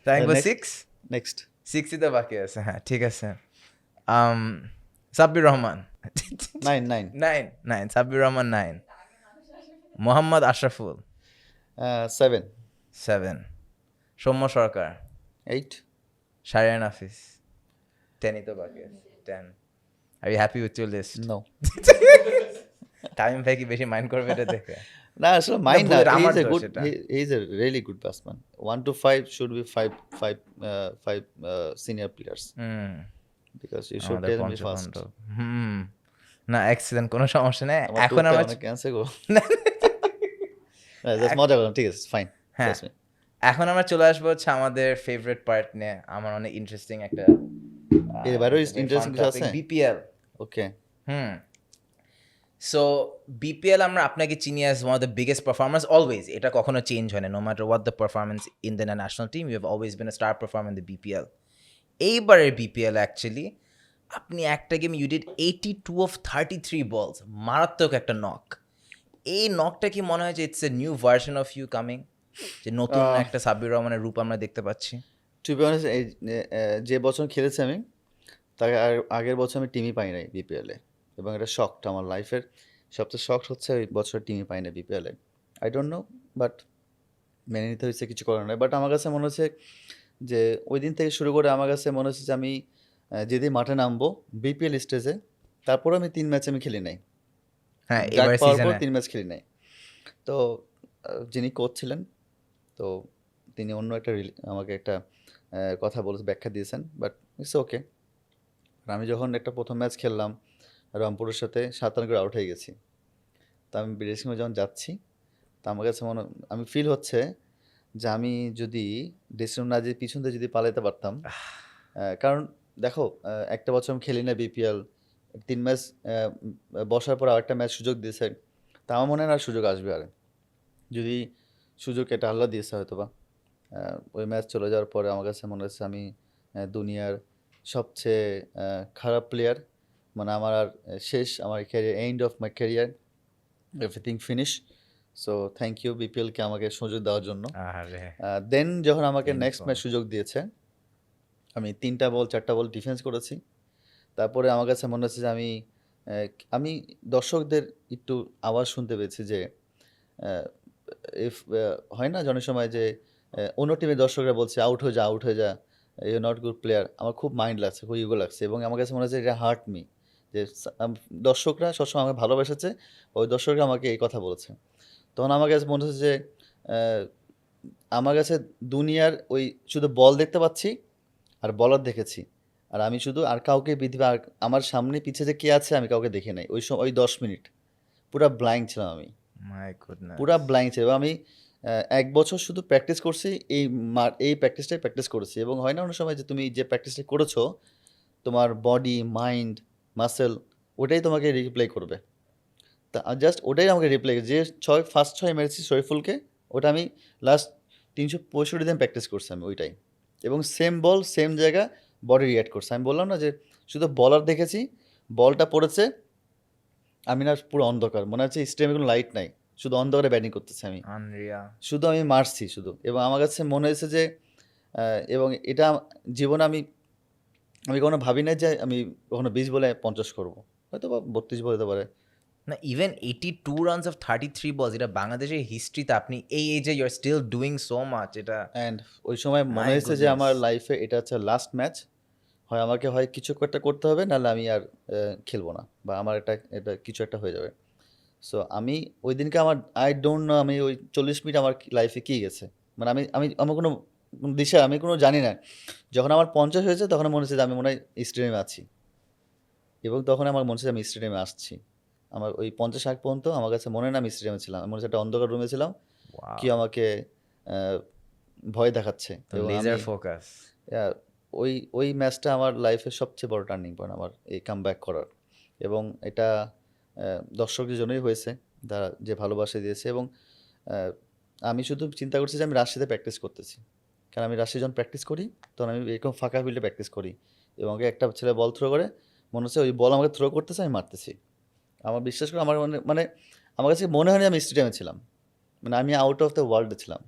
Speaker 1: তামিম ভাই
Speaker 2: next.
Speaker 1: 6
Speaker 2: নেক্সট
Speaker 1: 6 তো বাকি আছে হ্যাঁ ঠিক আছে সাব্বির রহমান
Speaker 2: 9
Speaker 1: 9 সাব্বির রহমান 9 মোহাম্মদ আশরাফুল
Speaker 2: 7
Speaker 1: 7 সৌম্য সরকার
Speaker 2: 8
Speaker 1: শারিয়ান হাফিজ 10 তো বাকি আছে 10 are you happy with your list
Speaker 2: no.
Speaker 1: Tamim ভাই কি বেশি মাইন্ড করবে এটা দেখে
Speaker 2: না আসলে মাইন্ড না,
Speaker 1: ভুলের আমার
Speaker 2: he is a
Speaker 1: দোষ
Speaker 2: good
Speaker 1: এটা।
Speaker 2: he is a really good batsman. 1 to 5 should be 5 senior players because you should
Speaker 1: আমাদের
Speaker 2: tell me fast.
Speaker 1: পঞ্চপাণ্ডব না এক্সিলেন্ট কোনো সমস্যা নেই এখন
Speaker 2: আমার
Speaker 1: আমরা
Speaker 2: ক্যান্সেল গো জাস্ট মজা করলাম, ঠিক আছে ফাইন।
Speaker 1: হ্যাঁ এখন আমরা চলে আসবো হচ্ছে আমাদের ফেভারিট পার্ট নিয়ে আমার অনেক ইন্টারেস্টিং একটা
Speaker 2: এর বাইরেও interesting কিছু আছে?
Speaker 1: বিপিএল
Speaker 2: ওকে
Speaker 1: সো বিপিএল আমরা আপনাকে চিনি as one of the biggest performance always এটা কখনো চেঞ্জ হয় না no matter what the performance in the national team you have always been a star performer in the BPL এইবারের BPL actually আপনি একটা গেম ইউ ডিড 82 অফ 33 বলস মারাত্মক একটা নক এই নকটা কি মনে হয় যে it's a new version of you coming যে নতুন একটা সাব্বির রহমানের রূপ আমরা দেখতে পাচ্ছি
Speaker 2: টু বি অনেস্ট এই যে বছর খেলেছি আমি তার আগের বছর আমি টিমই পাই নাই বিপিএলে, এবং এটা শকটা আমার লাইফের সবচেয়ে শক হচ্ছে ওই বছর টিমই পাই না বিপিএলে। আই ডোন্ট নো, বাট মেনে নিতে হয়েছে, কিছু করার নয়। বাট আমার কাছে মনে হচ্ছে যে ওই দিন থেকে শুরু করে আমার কাছে মনে হচ্ছে যে আমি যেদিন মাঠে নামবো বিপিএল স্টেজে, তারপরে আমি 3 ম্যাচ আমি খেলি নাই,
Speaker 1: হ্যাঁ
Speaker 2: ডাক
Speaker 1: এবার
Speaker 2: পাওয়ার পর
Speaker 1: সিজনে
Speaker 2: 3 ম্যাচ খেলি নাই। তো যিনি কোচ ছিলেন, তো তিনি অন্য একটা আমাকে একটা কথা বলেছে, ব্যাখ্যা দিয়েছেন, বাট ইটস ওকে। আমি যখন একটা প্রথম ম্যাচ খেললাম রংপুরের সাথে 7 রান করে আউট হয়ে গেছি, তো আমি ড্রেসিং রুমে যখন যাচ্ছি, তো আমার কাছে আমি ফিল হচ্ছে যে আমি যদি ড্রেসিং রুম না যেয়ে পিছন দিয়ে যদি পালাতে পারতাম। কারণ দেখো একটা বছর আমি খেলি না বিপিএল, 3 ম্যাচ বসার পর আরেকটা ম্যাচ সুযোগ দিয়েছে, তা আমার মনে হয় না আর সুযোগ আসবে। আর যদি সুযোগ এটা আল্লাহ দিয়েছে হয়তো বা, ওই ম্যাচ চলে যাওয়ার পরে আমার কাছে মনে হচ্ছে আমি দুনিয়ার সবচেয়ে খারাপ প্লেয়ার, মানে আমার আর শেষ, আমার career, end of my career, everything finish. So thank you বিপিএলকে আমাকে সুযোগ দেওয়ার জন্য।
Speaker 1: আরে
Speaker 2: দেন যখন আমাকে নেক্সট
Speaker 1: Painful.
Speaker 2: ম্যাচ সুযোগ দিয়েছে, আমি 3টা বল 4টা বল ডিফেন্স করেছি। তারপরে আমার কাছে মনে হচ্ছে যে আমি দর্শকদের একটু আওয়াজ শুনতে পেয়েছি যে ইফ হয় না যে অনেক সময় যে অন্য টিমের দর্শকরা বলছে আউট হয়ে যা, আউট হয়ে যা, ইউ নট গুড প্লেয়ার। আমার খুব মাইন্ড লাগছে, খুব ইগো লাগছে, এবং আমার কাছে মনে হচ্ছে এটা হার্ট মি, যে দর্শকরা সবসময় আমাকে ভালোবেসেছে, ওই দর্শকরা আমাকে এই কথা বলেছে। তখন আমার কাছে মনে হচ্ছে যে আমার কাছে দুনিয়ার ওই শুধু বল দেখতে পাচ্ছি আর বলার দেখেছি, আর আমি শুধু আর কাউকে পৃথিবী আর আমার সামনে পিছিয়ে যে কে আছে আমি কাউকে দেখি নাই ওই সময়। ওই 10 মিনিট পুরা ব্লাইন্ড ছিলাম আমি,
Speaker 1: মাই গুডনেস
Speaker 2: পুরা ব্লাইন্ড ছিল। এবং আমি 1 বছর শুধু প্র্যাকটিস করছি, এই প্র্যাকটিসটাই প্র্যাকটিস করেছি। এবং হয় না অনেক সময় যে তুমি যে প্র্যাকটিসটা করেছো তোমার বডি, মাইন্ড, মাসেল ওটাই তোমাকে রিপ্লাই করবে। তা জাস্ট ওটাই আমাকে রিপ্লাই, যে ফার্স্ট 6 মেরেছি শরীফুলকে, ওটা আমি লাস্ট 365 দিন প্র্যাকটিস করছি আমি ওইটাই। এবং সেম বল সেম জায়গা, বডি রিঅ্যাক্ট করছে। আমি বললাম না যে শুধু বলার দেখেছি, বলটা পড়েছে, আমি না পুরো অন্ধকার, মনে হচ্ছে স্টেডিয়ামে কোনো লাইট নাই, শুধু অন্ধকারে ব্যাটিং করতেছি আমি,
Speaker 1: আনরিয়াল
Speaker 2: শুধু আমি মারছি শুধু। এবং আমার কাছে মনে হয়েছে যে এবং এটা জীবনে আমি কখনো ভাবি না যে আমি কখনো 20 বলে 50 করবো, হয়তো বা 32 বলে হতে পারে।
Speaker 1: না ইভেন 82 রানস অফ 33 বলস এটা বাংলাদেশের হিস্ট্রিতে আপনি এই এজে you are still doing so much এটা
Speaker 2: অ্যান্ড ওই সময় মনে
Speaker 1: My
Speaker 2: হয়েছে যে আমার
Speaker 1: goodness.
Speaker 2: লাইফে এটা হচ্ছে লাস্ট ম্যাচ, হয় আমাকে হয় কিছু একটা করতে হবে, নাহলে আমি আর খেলবো না, বা আমার এটা কিছু একটা হয়ে যাবে। সো আমি ওই দিনকে আমার আই ডোন্ট নো আমি ওই 40 মিনিট আমার লাইফে কী গেছে, মানে আমার কোনো দিশা আমি কোনো জানি না। যখন আমার 50 হয়েছে তখন মনে হচ্ছে যে আমি মনে হয় স্টেডিয়ামে আছি, এবং তখন আমার মনে হচ্ছে যে আমি স্টেডিয়ামে আসছি। আমার ওই 50 আগ পর্যন্ত আমার কাছে মনে হয় না আমি স্টেডিয়ামে ছিলাম, আমি মনে হচ্ছে একটা অন্ধকার রুমে ছিলাম, কি আমাকে ভয় দেখাচ্ছে। এবং
Speaker 1: লেজার
Speaker 2: আমি
Speaker 1: ফোকাস
Speaker 2: ওই ম্যাচটা আমার লাইফের সবচেয়ে বড় টার্নিং পয়েন্ট, আমার এই কাম ব্যাক করার। এবং এটা দর্শকদের জন্যই হয়েছে, যারা যে ভালোবাসা দিয়েছে। এবং আমি শুধু চিন্তা করছি যে আমি রাজশাহীতে প্র্যাকটিস করতেছি, কারণ আমি রাজশাহী যখন প্র্যাকটিস করি তখন আমি এরকম ফাঁকা ফিল্ডে প্র্যাকটিস করি এবং আমাকে একটা ছেলে বল থ্রো করে, মনে হচ্ছে ওই বল আমাকে থ্রো করতেছে, আমি মারতেছি। আমার বিশ্বাস করে আমার মানে আমার কাছে মনে হয়নি আমি স্টেডিয়ামে ছিলাম, মানে আমি আউট অফ দ্য ওয়ার্ল্ডে ছিলাম।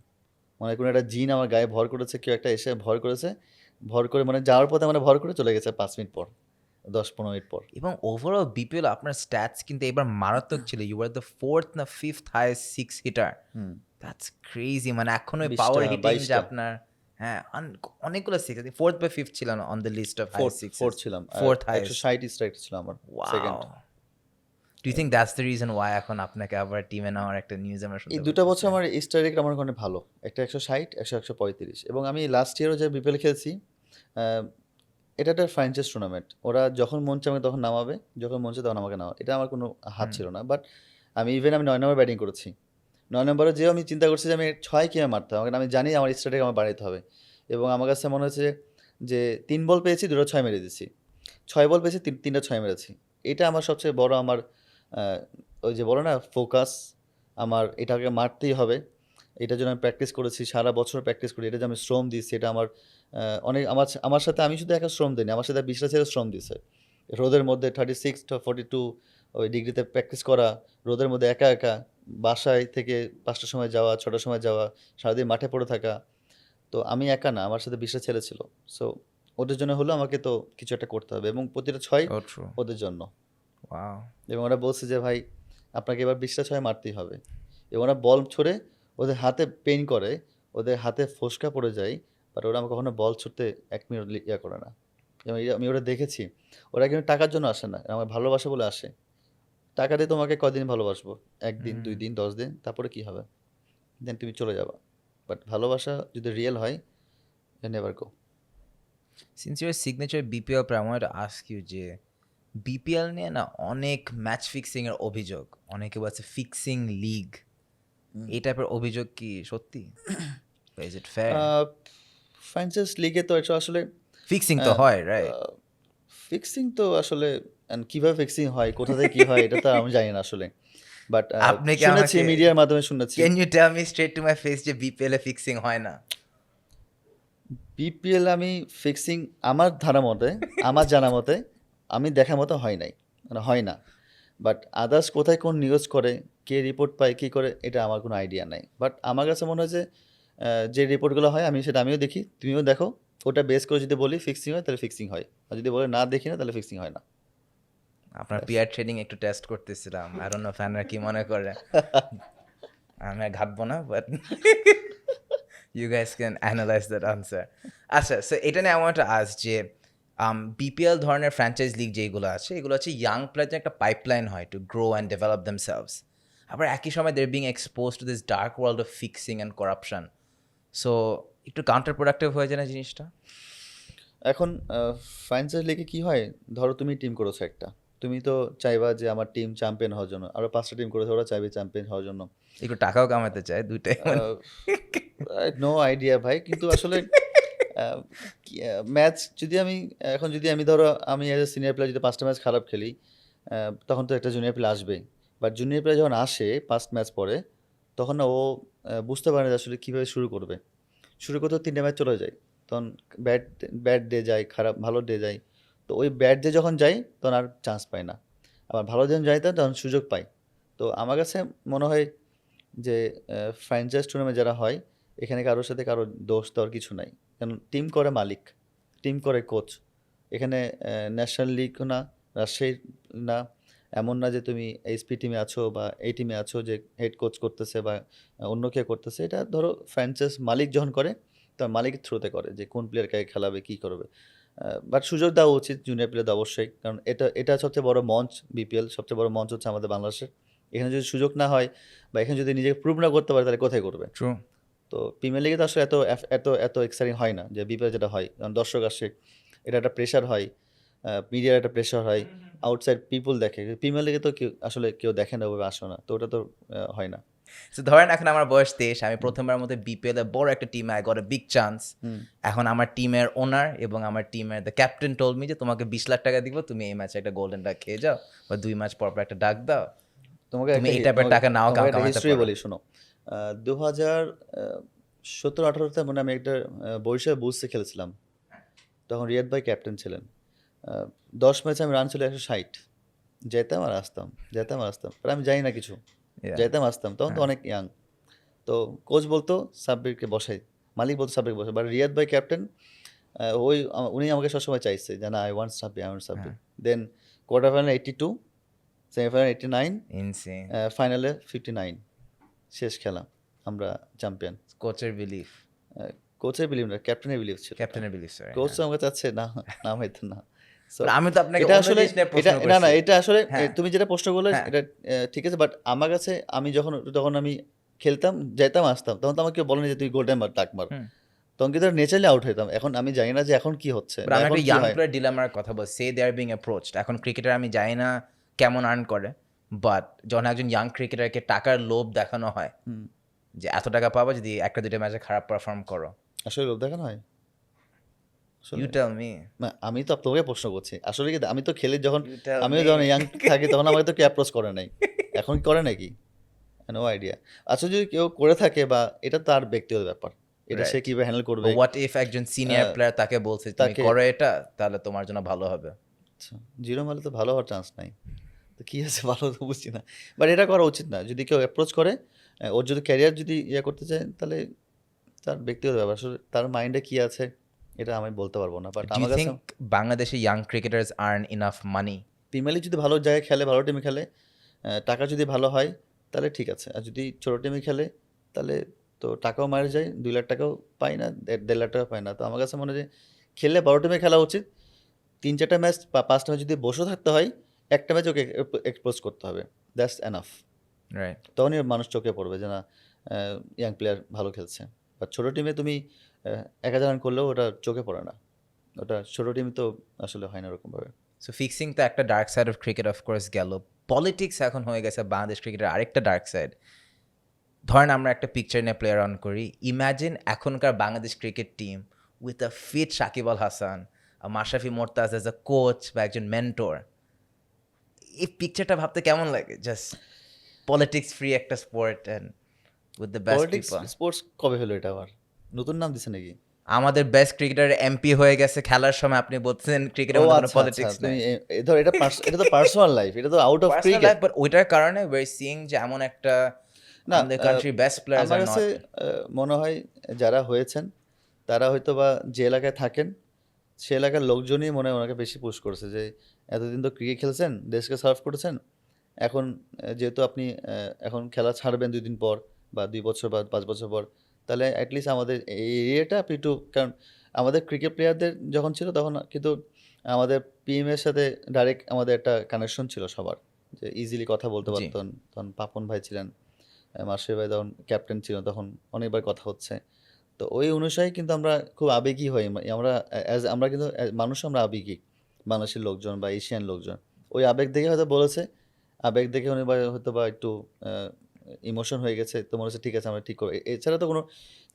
Speaker 2: মানে কোনো একটা জিন আমার গায়ে ভর করেছে, কেউ একটা এসে ভর করেছে, ভর করে মানে যাওয়ার পথে মানে ভর করে চলে গেছে 5 মিনিট পর, 10-15 মিনিট পর।
Speaker 1: এবং ওভারঅল বিপিএল আপনার স্ট্যাটস কিন্তু এবার মারাত্মক ছিল। ইউ আর দ্য 4th না 5th highest 6 heater. That's crazy. মানে এখন ওই
Speaker 2: 20টা,
Speaker 1: পাওয়ার হিটিং যে
Speaker 2: 22টা।
Speaker 1: আপনার, হ্যাঁ অনেকগুলো 6, 4th বা 5th ছিল on the list of highest sixes.
Speaker 2: Fourth ছিলাম,
Speaker 1: 4th হাইয়েস্ট।
Speaker 2: 160 স্ট্রাইক ছিল আমার second.
Speaker 1: Wow. Do you think that's the reason why এখন আপনাকে আবার টিমে নেওয়ার একটা নিউজ আমরা শুনতে
Speaker 2: এই 2টা
Speaker 1: পাচ্ছি?
Speaker 2: বছর আমার স্ট্রাইক রেট আমার ওখানে ভালো, একটা 160, 135। এবং আমি লাস্ট ইয়ারও যে বিপিএল খেলছি, আহ, এটা একটা ফ্র্যাঞ্চাইজ টুর্নামেন্ট, ওরা যখন মন চায় আমাকে তখন নামাবে, যখন মন চায় তখন আমাকে নামাবে, এটা আমার কোনো হাত ছিল না। বাট আমি 9 নম্বর ব্যাটিং করেছি, 9 নম্বরে যেও আমি চিন্তা করছি যে আমি 6 কীভাবে মারতে হবে, কারণ আমি জানি আমার স্ট্রাইক আমার বাড়াইতে হবে। এবং আমার কাছে মনে হচ্ছে যে 3 বল পেয়েছি, 2টা 6 মেরে দিয়েছি, 6 বল পেয়েছি, 3টা 6 মেরেছি। এটা আমার সবচেয়ে বড় আমার ওই যে বলো না ফোকাস, আমার এটাকে মারতেই হবে। এটার জন্য আমি প্র্যাকটিস করেছি, সারা বছর প্র্যাকটিস করি, এটা যে আমি শ্রম দিচ্ছি, এটা আমার অনেক আমার সাথে আমি শুধু একা শ্রম দিইনি, আমার সাথে 20টা ছেলে শ্রম দিছে। রোদের মধ্যে 36 to 42 ওই ডিগ্রিতে প্র্যাকটিস করা, রোদের মধ্যে একা একা, বাসায় থেকে 5টার সময় যাওয়া, 6টার সময় যাওয়া, সারাদিন মাঠে পড়ে থাকা। তো আমি একা না, আমার সাথে 20টা ছেলে ছিল। সো ওদের জন্য হলো আমাকে তো কিছু একটা করতে হবে, এবং প্রতিটা 6
Speaker 1: So true.
Speaker 2: ওদের জন্য।
Speaker 1: Wow.
Speaker 2: এবং ওরা বলছে যে ভাই আপনাকে এবার 20টা 6 মারতেই হবে। এবং ওরা বল ছুড়ে ওদের হাতে পেইন করে, ওদের হাতে ফোসকা পড়ে যায়, বাট ওরা আমাকে কখনো বল ছুটতে 1 মিনিট ইয়া করে না। এবং আমি ওরা দেখেছি, ওরা কিন্তু টাকার জন্য আসে না, আমার ভালোবাসা বলে আসে। টাকা দিয়ে তোমাকে কদিন ভালোবাসবো, 1 দিন 2 দিন 10 দিন, তারপরে কি হবে, দেন তুমি চলে যাবা। বাট ভালোবাসা যদি রিয়েল হয়, never go.
Speaker 1: Since you're a signature BPL player, I wanted to ask you যে বিপিএল নিয়ে না অনেক ম্যাচ ফিক্সিং এর অভিযোগ, অনেকে বলছে ফিক্সিং লিগ, এই টাইপের অভিযোগ কি সত্যি? Is it fair?
Speaker 2: ফ্র্যাঞ্চাইজ লিগে তো এটা আসলে
Speaker 1: ফিক্সিং তো হয়, রাইট?
Speaker 2: ফিক্সিং তো আসলে কিভাবে ফিক্সিং হয়, কোথা থেকে কি হয়, এটা তো আমি জানি না আসলে। বাট
Speaker 1: আপনি কি
Speaker 2: শুনেছি,
Speaker 1: আমাকে-
Speaker 2: মিডিয়ার মাধ্যমে শুনেছি।
Speaker 1: Can you tell me straight to my face যে বিপিএল এ ফিক্সিং হয় না?
Speaker 2: বিপিএল আমি ফিক্সিং আমার ধারা মতে, আমার জানা মতে, আমি দেখা মতো হয় নাই, মানে হয় না। বাট আদার্স কোথায় কোন নিউজ করে, কে রিপোর্ট পায় কী করে, এটা আমার কোনো আইডিয়া নাই। বাট আমার কাছে মনে হয় যে রিপোর্টগুলো হয় সেটা আমিও দেখি, তুমিও দেখো, ওটা বেস করে যদি বলি ফিক্সিং হয় তাহলে ফিক্সিং হয়, আর যদি বলে না দেখি না তাহলে ফিক্সিং হয় না।
Speaker 1: আপনার পিয়ার ট্রেডিং একটু টেস্ট করতেছিলাম, আই ডোন্ট নো ফ্যানরা কি মনে করে, আমি আর ঘাটবো না, but you guys can analyse that answer. আচ্ছা, সো এটা নিয়ে আমার একটা আস যে বিপিএল ধরনের ফ্র্যাঞ্চাইজ লিগ যেগুলো আছে, এগুলো হচ্ছে ইয়াং প্লেয়ারদের একটা পাইপলাইন হয় to grow and develop themselves. আবার একই সময় they are being exposed to this dark world of fixing and corruption. So একটু কাউন্টার প্রোডাক্টিভ হয়ে যায় না জিনিসটা?
Speaker 2: এখন ফ্র্যাঞ্চাইজ লিগে কী হয়, ধরো তুমি টিম করেছো একটা, তুমি তো চাইবা যে আমার টিম চ্যাম্পিয়ন হওয়ার জন্য, আরও 5টা টিম করেছে, ওরা চাইবে চ্যাম্পিয়ন হওয়ার জন্য।
Speaker 1: একটু টাকাও কামাতে চায় দুইটাই।
Speaker 2: নো আইডিয়া ভাই, কিন্তু আসলে ম্যাচ যদি আমি ধরো আমি এজ এ সিনিয়র প্লেয়ার যদি 5টা ম্যাচ খারাপ খেলি, তখন তো একটা জুনিয়র প্লেয়ার আসবেই। বাট জুনিয়র প্লেয়ার যখন আসে 5 ম্যাচ পরে, তখন না ও বুঝতে পারে না যে আসলে কীভাবে শুরু করবে। শুরু করতে 3টে ম্যাচ চলে যায়, তখন ব্যাড ডে যায়, ভালো ডে যায়। তো ওই ব্যাড ডে যখন যাই তখন আর চান্স পায় না, আবার ভালো যখন যাই তখন সুযোগ পাই। তো আমার কাছে মনে হয় যে ফ্র্যাঞ্চাইজ টুর্নামেন্ট যারা হয়, এখানে কারোর সাথে কারো দোষ দেওয়ার কিছু নাই, কারণ টিম করে মালিক, টিম করে কোচ। এখানে ন্যাশনাল লিগ না, রাজশাহীর না, এমন না যে তুমি এইচপি টিমে আছো বা এই টিমে আছো যে হেড কোচ করতেছে বা অন্য কেউ করতেছে। এটা ধরো ফ্র্যাঞ্চাইজ মালিক যখন করে, তখন মালিকের থ্রুতে করে যে কোন প্লেয়ার কাকে খেলাবে, কী করবে। বাট সুযোগ দেওয়া উচিত জুনিয়র প্লেয়ারদের অবশ্যই, কারণ এটা সবচেয়ে বড় মঞ্চ, বিপিএল সবচেয়ে বড় মঞ্চ হচ্ছে আমাদের বাংলাদেশের। এখানে যদি সুযোগ না হয় বা এখানে যদি নিজেকে প্রুভ না করতে পারে, তাহলে কোথায় করবে?
Speaker 1: ট্রু।
Speaker 2: তো প্রিমিয়ার লিগে তো আসলে এত এক্সাইটিং হয় না যে বিপিএল যেটা হয়, কারণ দর্শক আসে, এটা একটা প্রেশার হয়, মিডিয়ার একটা প্রেশার হয়, আউটসাইড পিপল দেখে। প্রিমিয়ার লিগে তো কেউ দেখে না, ওভাবে আসে না, তো ওটা তো হয় না।
Speaker 1: সো ধরেন এখন আমার বয়স 23, আমি প্রথমবার মধ্যে বিপিএল এ বড় একটা টিমে I got a big chance. এখন আমার টিমের ওনার এবং আমার টিমের দ্য ক্যাপ্টেন টোল মি যে তোমাকে 20 লাখ টাকা দিব, তুমি এই ম্যাচে একটা গোল্ডেন ডাক খেয়ে যাও, বা 2 ম্যাচ পর পর একটা ডাক দাও।
Speaker 2: তোমাকে
Speaker 1: তুমি এই টাইপের টাকা নাও কামাতে
Speaker 2: হিস্ট্রি
Speaker 1: পারো।
Speaker 2: বলি, শোনো। 2017-18 মানে আমি একটা বরিশাল বুলসে খেলেছিলাম, তখন রিয়াদ ভাই ক্যাপ্টেন ছিলেন। 10 ম্যাচে আমি রান ছিল 160, যেতাম আর আসতাম, যেতাম আর আসতাম, আমি জানি না কিছু,
Speaker 1: Yeah.
Speaker 2: যেতাম আসতাম, তখন তো অনেক ইয়াং। তো কোচ বলতো সাব্বিরকে বসাই, মালিক বলতো সাব্বিরকে বসাই, বাট রিয়াদ ভাই ক্যাপ্টেন, উনি আমাকে সবসময় চাইছে যে না, I want Sabbir. Then quarter final 82, semifinal 89,
Speaker 1: Insane.
Speaker 2: ফাইনালে 59, শেষ খেলা আমরা চ্যাম্পিয়ন।
Speaker 1: কোচের বিলিফ,
Speaker 2: কোচের বিলিভ না, ক্যাপ্টেনের বিলিভ ছিল।
Speaker 1: ক্যাপ্টেনের বিলিফ, সরি।
Speaker 2: কোচ তো আমাকে চাচ্ছে না, না হয়তো না। So,
Speaker 1: আমি তো আপনাকে
Speaker 2: এটা
Speaker 1: অন্য
Speaker 2: আসলে
Speaker 1: জিনিস নিয়ে প্রশ্ন
Speaker 2: এটা না না,
Speaker 1: করছি।
Speaker 2: এটা আসলে
Speaker 1: হ্যাঁ।
Speaker 2: তুমি যেটা প্রশ্ন করলে
Speaker 1: হ্যাঁ।
Speaker 2: এটা ঠিক আছে, বাট আমার কাছে আমি যখন আমি খেলতাম, যেতাম আসতাম, তখন তো আমাকে কেউ বলেনি যে তুই গোল্ডেন মার, ডাক মার।
Speaker 1: হুম।
Speaker 2: তখন কিন্তু ন্যাচারালি আউট হইতাম। এখন আমি জানি না যে এখন কি হচ্ছে
Speaker 1: But
Speaker 2: বা
Speaker 1: আমি
Speaker 2: এখন
Speaker 1: একটা
Speaker 2: কি
Speaker 1: ইয়াং
Speaker 2: হয়।
Speaker 1: প্লেয়ার ডিলেমার কথা বলছি, সে দে আর বিং অ্যাপ্রোচড। এখন ক্রিকেটার আমি জানি না কেমন আর্ন করে, বাট যখন একজন ইয়াং ক্রিকেটারকে টাকার লোভ দেখানো হয়
Speaker 2: হুম।
Speaker 1: যে এত টাকা পাবো যদি একটা দুটো ম্যাচে খারাপ পারফর্ম করো,
Speaker 2: আসলে লোভ দেখানো হয় আসলে?
Speaker 1: You tell me.
Speaker 2: না, আমি তো তোমাকে প্রশ্ন করছি আসলে কি, আমি তো খেলি যখন,
Speaker 1: You tell
Speaker 2: আমিও
Speaker 1: me.
Speaker 2: যখন ইয়াং থাকি তখন আমাকে তো কেউ অ্যাপ্রোচ করে নাই, এখন কি করে নাকি, নো আইডিয়া। আচ্ছা, যদি কেউ করে থাকে বা এটা তার ব্যক্তিগত ব্যাপার, এটা সে
Speaker 1: Right.
Speaker 2: কিভাবে হ্যান্ডেল করবে।
Speaker 1: হোয়াট ইফ একজন সিনিয়র প্লেয়ার তাকে বলছে তুমি
Speaker 2: তাকে-
Speaker 1: করো এটা, তাহলে তোমার জন্য ভালো হবে।
Speaker 2: আচ্ছা, জিরো মারলে তো ভালো হওয়ার চান্স নাই, তো কী আছে ভালো তো বুঝছি না, বাট এটা করা উচিত না। যদি কেউ অ্যাপ্রোচ করে, ওর যদি ক্যারিয়ার যদি ইয়ে করতে চায়, তাহলে তার ব্যক্তিগত ব্যাপার, আসলে তার মাইন্ডে কী আছে এটা আমি বলতে পারবো না। বাট
Speaker 1: ডু ইউ
Speaker 2: আমার কাছে
Speaker 1: থিঙ্ক বাংলাদেশে ইয়াং ক্রিকেটার্স আর্ন ইনাফ মানি?
Speaker 2: প্রিমিয়ার লিগ যদি ভালো জায়গায় খেলে, ভালো টিমে খেলে, টাকা যদি ভালো হয়, তাহলে ঠিক আছে। আর যদি ছোটো টিমে খেলে, তাহলে তো টাকাও মারা যায়, 2 লাখ টাকাও পায় না, 1.5 লাখ টাকা পায় না। তো আমার কাছে মনে হয় যে খেললে বড় টিমে খেলা উচিত। 3-4টা ম্যাচ বা 5টা ম্যাচ যদি বসে থাকতে হয়, একটা ম্যাচ ওকে এক্সপোজ করতে হবে, দ্যাটস এনাফ।
Speaker 1: রাইট।
Speaker 2: তখনই মানুষ চোখে পড়বে যে না, ইয়াং প্লেয়ার ভালো খেলছে। বা ছোটো টিমে তুমি 1000 রান করলেও ওটা চোখে পড়ে না, ওটা ছোটো টিমে তো আসলে হয় না ওরকমভাবে।
Speaker 1: সো ফিক্সিং তো একটা dark side of cricket of course গেল, পলিটিক্স এখন হয়ে গেছে বাংলাদেশ ক্রিকেটের আরেকটা ডার্ক সাইড। ধরেন আমরা একটা পিকচার নিয়ে প্লেয়ার অন করি, ইম্যাজিন এখনকার Bangladesh cricket team with a fit Shakib Al Hasan, Mashrafe Mortaza as a coach বা একজন মেন্টর। এই পিকচারটা ভাবতে কেমন লাগে? জাস্ট পলিটিক্স ফ্রি একটা sport and with the best
Speaker 2: politics
Speaker 1: people.
Speaker 2: Sports কবে হলো এটা আবার? নতুন নাম দিছে নাকি?
Speaker 1: আমাদের বেস্ট ক্রিকেটার এমপি হয়ে গেছে খেলার সময়, আপনি বলছেন ক্রিকেটের মধ্যে কোনো পলিটিক্স
Speaker 2: তুমি
Speaker 1: নেই।
Speaker 2: ধর এটা এটা তো পার্সোনাল লাইফ, এটা তো আউট অফ ক্রিকেট।
Speaker 1: বাট ওইটার কারণে উই আর সিইং যে এমন একটা
Speaker 2: না,
Speaker 1: আমাদের কান্ট্রি বেস্ট প্লেয়ার্স
Speaker 2: আমার
Speaker 1: আর
Speaker 2: কাছে
Speaker 1: নট।
Speaker 2: মনে হয় যারা হয়েছেন তারা হয়তো বা যে এলাকায় থাকেন, সে এলাকার লোকজনই মনে হয় ওনাকে বেশি পুশ করেছে যে এতদিন তো ক্রিকেট খেলছেন, দেশকে সার্ভ করেছেন, এখন যেহেতু আপনি এখন খেলা ছাড়বেন 2 দিন পর বা 2 বছর বা 5 বছর পর, তাহলে অ্যাটলিস্ট আমাদের এই এরিয়াটা আপনি একটু, কারণ আমাদের ক্রিকেট প্লেয়ারদের যখন ছিল তখন কিন্তু আমাদের পিএমের সাথে ডাইরেক্ট আমাদের একটা কানেকশন ছিল সবার, যে ইজিলি কথা বলতে
Speaker 1: জি।
Speaker 2: পারতেন। তখন পাপন ভাই ছিলেন, মাসুর ভাই তখন ক্যাপ্টেন ছিল, তখন অনেকবার কথা হচ্ছে। তো ওই অনুসারে কিন্তু আমরা খুব আবেগী হই, আমরা আমরা কিন্তু মানুষ, আমরা আবেগী, বাংলাদেশের লোকজন বা এশিয়ান লোকজন ওই আবেগ দেখে হয়তো বলেছে, আবেগ দেখে উনি হয়তো বা একটু ইমোশন হয়ে গেছে, তো মনে হচ্ছে ঠিক আছে আমরা ঠিক করবো। এছাড়া তো কোনো,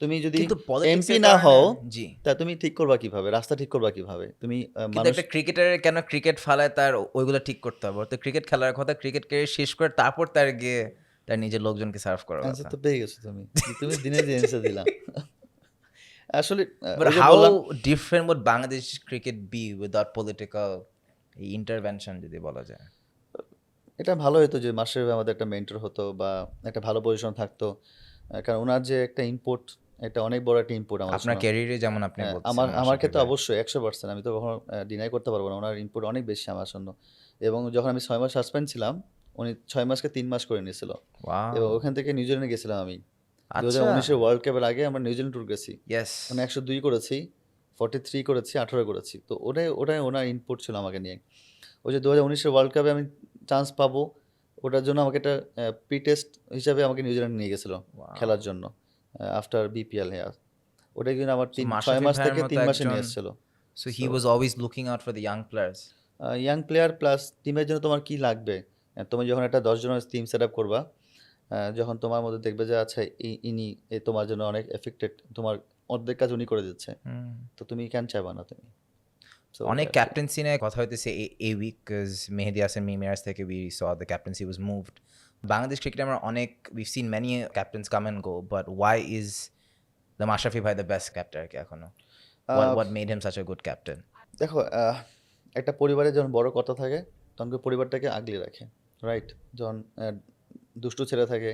Speaker 2: তুমি যদি
Speaker 1: কিন্তু politics
Speaker 2: এমপি
Speaker 1: এর
Speaker 2: না
Speaker 1: কারণে-
Speaker 2: হও,
Speaker 1: জি,
Speaker 2: তা তুমি ঠিক করবা কিভাবে, রাস্তা ঠিক করবা কিভাবে তুমি?
Speaker 1: কিন্তু
Speaker 2: মানুষ
Speaker 1: একটা ক্রিকেটারের কেন ক্রিকেট ফালায় তার ওইগুলো ঠিক করতে হবে? ওর তো ক্রিকেট খেলার কথা, ক্রিকেট ক্যারিয়ার শেষ করে তারপর তার গিয়ে তার নিজের লোকজনকে সার্ভ করার
Speaker 2: অ্যান্সার
Speaker 1: কথা।
Speaker 2: তো পেয়ে গেছো তুমি, তুমি দিনে যে অ্যান্সার দিলাম আসলে
Speaker 1: বাট
Speaker 2: ওই যে
Speaker 1: হাউ
Speaker 2: বললাম,
Speaker 1: different would Bangladesh cricket be without political intervention যদি বলা যায়?
Speaker 2: এটা ভালো হতো যে মাস্টার ভাই আমাদের একটা মেন্টর হতো বা একটা ভালো পজিশন থাকতো, কারণ ওনার যে একটা ইনপুট, এটা অনেক বড় একটা ইনপুট আমার
Speaker 1: আপনার
Speaker 2: জন্য।
Speaker 1: ক্যারিয়ারে যেমন আপনি
Speaker 2: হ্যাঁ,
Speaker 1: বলছেন,
Speaker 2: আমার
Speaker 1: মাশরাফি
Speaker 2: ক্ষেত্রে
Speaker 1: ভাই।
Speaker 2: অবশ্যই 100%, আমি তো কখনো ডিনাই করতে পারবো না, ওনার ইনপুট অনেক বেশি আমার জন্য। এবং যখন আমি 6 মাস সাসপেন্ড ছিলাম, উনি 6 মাসকে 3 মাস করে নিয়েছিল,
Speaker 1: Wow.
Speaker 2: এবং ওখান থেকে নিউজিল্যান্ডে গেছিলাম আমি।
Speaker 1: আচ্ছা।
Speaker 2: 2019-এর ওয়ার্ল্ড কাপের আগে আমরা নিউজিল্যান্ড ট্যুর গেছি,
Speaker 1: ইয়েস।
Speaker 2: মানে 102 করেছি, 43 করেছি, 18 করেছি। তো ওটাই ওনার ইনপুট ছিল আমাকে নিয়ে। ওই যে 2019-এর ওয়ার্ল্ড কাপে আমি চান্স পাবো, ওটার জন্য আমাকে একটা প্রি টেস্ট হিসাবে আমাকে নিউজিল্যান্ড নিয়ে গেছিলো খেলার জন্য, আফটার বিপিএল। হ্যাঁ, ওটা কিন্তু আমার 6
Speaker 1: মাশরাফি
Speaker 2: মাস
Speaker 1: ভাইয়ের
Speaker 2: থেকে
Speaker 1: মতো
Speaker 2: 3 মাসে নিয়ে
Speaker 1: একজন-
Speaker 2: এসেছিল।
Speaker 1: So he was always looking out for the young players.
Speaker 2: Young player plus টিমের জন্য তোমার কি লাগবে, তুমি যখন একটা 10 জনের টিম সেট আপ করবা, যখন তোমার মধ্যে দেখবে যে আচ্ছা ইনি তোমার জন্য অনেক এফেক্টেড, তোমার অর্ধেক কাজ উনি করে দিচ্ছে, তো তুমি কেন চাইবা না তুমি? So,
Speaker 1: অনেক ক্যাপ্টেন্সি নিয়ে কথা হইতেছে এই উইক বিকজ মেহেদি হাসান মিরাজ থেকে we saw the captaincy was moved Bangladesh ক্রিকেটে আমরা অনেক we've seen many captains come and go but why is the Mashrafe ভাই দ্য বেস্ট ক্যাপ্টেন আর কি এখনো what made him such a good captain
Speaker 2: দেখো একটা পরিবারে যখন বড় কথা থাকে তখন কি পরিবারটাকে আগলে রাখে, রাইট? যখন দুষ্টু ছেলে থাকে,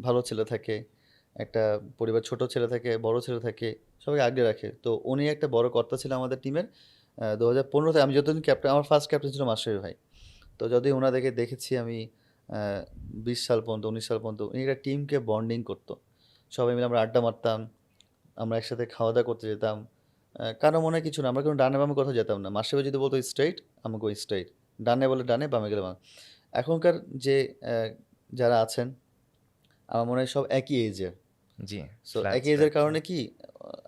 Speaker 2: ভালো ছেলে থাকে, একটা পরিবার ছোট ছেলে থাকে, বড় ছেলে থাকে, সবাইকে আগলে রাখে। তো উনি একটা বড় কর্তা ছিল আমাদের টিমের। 2015-তে আমি যতদিন ক্যাপ্টেন, আমার ফার্স্ট ক্যাপ্টেন ছিল মাশরাফি ভাই। তো যদি ওনাদেরকে দেখেছি আমি 20 সাল পর্যন্ত, 19 সাল পর্যন্ত উনি একটা টিমকে বন্ডিং করতো। সবাই মিলে আমরা আড্ডা মারতাম, আমরা একসাথে খাওয়া দাওয়া করতে যেতাম। কারো মনে কিছু না, আমরা কোনো ডানে বামে কোথাও যেতাম না। মাশরাফি যদি বলতো স্ট্রেইট, আমাকে ওই স্ট্রেইট, ডানে বলে ডানে, বামে গেলে বামে। এখনকার যে যারা আছেন আমার মনে হয় সব একই এজের।
Speaker 1: জি
Speaker 2: সো একই এজের কারণে কি,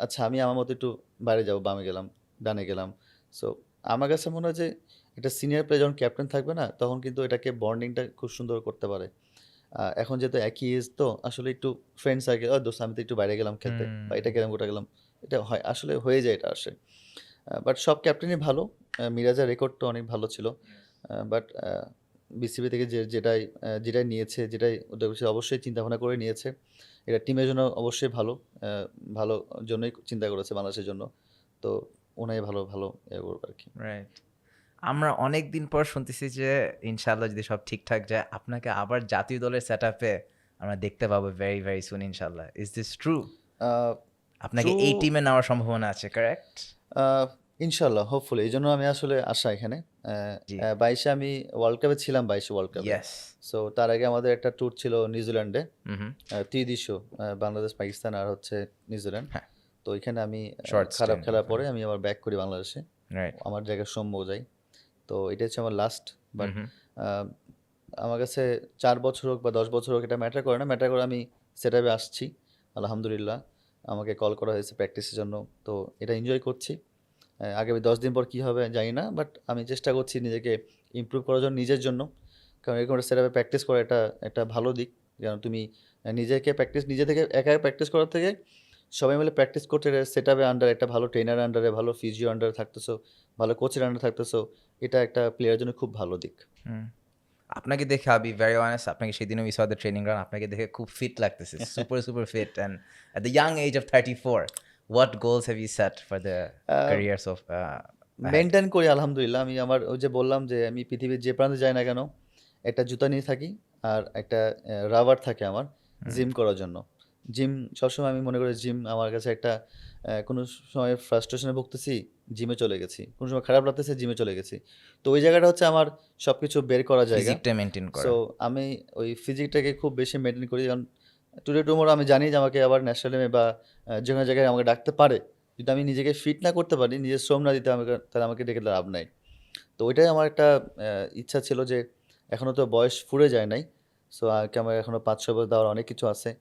Speaker 2: আচ্ছা আমি আমার মতো একটু বাইরে যাবো, বামে গেলাম, ডানে গেলাম। সো আমার কাছে মনে হয় যে একটা সিনিয়র প্লেয়ার যখন ক্যাপ্টেন থাকবে না, তখন কিন্তু এটাকে বন্ডিংটা খুব সুন্দর করতে পারে। এখন যেহেতু একই এজ, তো আসলে একটু ফ্রেন্ড সার্কেল, দোস্ত আমি তো একটু বাইরে গেলাম খেলতে, বা এটা গেলাম ওটা গেলাম, এটা হয়, আসলে হয়ে যায়, এটা আসে। বাট সব ক্যাপ্টেনই ভালো। মিরাজের রেকর্ডটা অনেক ভালো ছিল, বাট বিসিবি থেকে যেটাই নিয়েছে, যেটাই ওদের কাছে অবশ্যই চিন্তা ভাবনা করে নিয়েছে, এটা টিমের জন্য অবশ্যই ভালো, ভালো জন্যই চিন্তা করেছে বাংলাদেশের জন্য। তো ওনাই ভালো ভালো করবে আর কি।
Speaker 1: রাইট আমরা অনেক দিন পর শুনতেছি যে ইনশাআল্লাহ যদি সব ঠিকঠাক যায় আপনাকে আবার জাতীয় দলের সেট আপে আমরা দেখতে পাবো ভেরি ভেরি সুন ইনশাআল্লাহ ইজ দিস ট্রু আপনাকে এই
Speaker 2: True,
Speaker 1: টিমে নেওয়ার সম্ভাবনা আছে কারেক্ট
Speaker 2: ইনশাল্লাহ, হোপফুলি। এই জন্য আমি আসলে আসা এখানে।
Speaker 1: জি
Speaker 2: 22-এ আমি ওয়ার্ল্ড কাপে ছিলাম, 22 ওয়ার্ল্ড কাপে।
Speaker 1: ইয়েস
Speaker 2: সো তার আগে আমাদের একটা ট্যুর ছিল নিউজিল্যান্ডে,
Speaker 1: হুম
Speaker 2: ত্রিদেশীয়, বাংলাদেশ, পাকিস্তান আর হচ্ছে নিউজিল্যান্ড।
Speaker 1: হ্যাঁ
Speaker 2: তো এখানে আমি
Speaker 1: শর্ট
Speaker 2: খারাপ
Speaker 1: স্ট্যান্ড
Speaker 2: খেলার পরে আমি আবার ব্যাক করি বাংলাদেশে,
Speaker 1: রাইট
Speaker 2: আমার জায়গায় সৌম্য যাই। তো এটা হচ্ছে আমার লাস্ট। বাট আমার কাছে 4 বছর হোক বা 10 বছর হোক, এটা ম্যাটার করে না। ম্যাটার করে আমি সেট আপে আসছি, আলহামদুলিল্লাহ। আমাকে কল করা হয়েছে প্র্যাকটিসের জন্য, তো এটা এনজয় করছি। আগামী 10 দিন পর কী হবে জানি না, বাট আমি চেষ্টা করছি নিজেকে ইমপ্রুভ করার জন্য, নিজের জন্য। কারণ এরকম একটা সেট আপে প্র্যাকটিস করা এটা একটা ভালো দিক। যেন তুমি নিজেকে প্র্যাকটিস, নিজে থেকে একা প্র্যাকটিস করার থেকে সবাই মিলে প্র্যাকটিস করতে, সেট আপে আন্ডার একটা ভালো ট্রেনার আন্ডারে, ভালো ফিজিও আন্ডারে থাকতেছো, ভালো কোচের আন্ডারে থাকতেছো, এটা একটা প্লেয়ারের জন্য খুব ভালো দিক।
Speaker 1: আপনাকে দেখে আবি ভেরি অনেস্ট আপনাকে সেদিনও we saw the training ground আপনাকে দেখে খুব ফিট লাগতেছে super super fit and at the young age of 34 what goals have you set for the careers of
Speaker 2: maintain করি আলহামদুলিল্লাহ। আমি আমার ওই যে বললাম যে আমি পৃথিবীর যে প্রান্তে যাই না কেন, একটা জুতা নিয়ে থাকি আর একটা রাবার থাকে আমার জিম করার জন্য। জিম সবসময় আমি মনে করি জিম আমার কাছে একটা কোনো সময় ফ্রাস্ট্রেশনে ভুগতেছি, জিমে চলে গেছি, কোনো সময় খারাপ লাগতেছে, জিমে চলে গেছি। তো ওই জায়গাটা হচ্ছে আমার সব কিছু বের করা জায়গা।
Speaker 1: ফিজিকটা মেনটেন করা
Speaker 2: সো আমি ওই ফিজিকটাকে খুব বেশি মেনটেন করি, কারণ টুডে টুমোরো আমি জানি যে আমাকে আবার ন্যাশনাল টিমে বা যে কোনো জায়গায় আমাকে ডাকতে পারে। যদি আমি নিজেকে ফিট না করতে পারি, নিজের শ্রম না দিতে, আমাকে তাহলে আমাকে ডেকে লাভ নাই। তো ওইটাই আমার একটা ইচ্ছা ছিল যে এখনও তো বয়স ফুরে যায় নাই। সো আমার এখনও 5-6 বছর দেওয়ার অনেক কিছু আছে।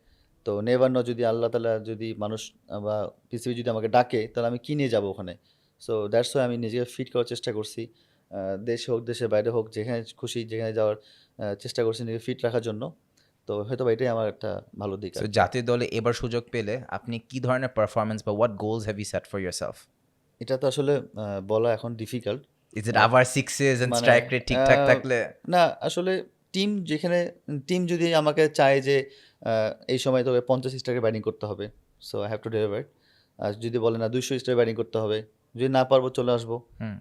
Speaker 2: তো নেভার নো, যদি আল্লাহ তাআলা, যদি মানুষ বা পৃথিবী যদি আমাকে ডাকে, তাহলে আমি কী নিয়ে যাবো ওখানে। সো দ্যাটস ওয়াই আমি নিজেকে ফিট করার চেষ্টা করছি। দেশে হোক, দেশের বাইরে হোক, যেখানে খুশি যেখানে যাওয়ার চেষ্টা করছি নিজেকে ফিট রাখার জন্য। তো হয়তো বা এটাই আমার একটা ভালো দিক
Speaker 1: সো
Speaker 2: আর কি।
Speaker 1: জাতীয় দলে এবার সুযোগ পেলে আপনি কি ধরনের পারফরমেন্স বা what goals have you set for yourself
Speaker 2: এটা তো আসলে বলা এখন ডিফিকাল্ট।
Speaker 1: ইজ ইট আবার সিক্সেস এন্ড
Speaker 2: মানে
Speaker 1: স্ট্রাইক রেট ঠিকঠাক থাকলে
Speaker 2: না, আসলে টিম যদি আমাকে চায় যে এই সময় তোকে 50 স্ট্রাইকে ব্যাটিং করতে হবে, so I have to deliver. আর যদি বলে না 200 স্ট্রাইক ব্যাটিং করতে হবে, যদি না পারবো চলে আসবো,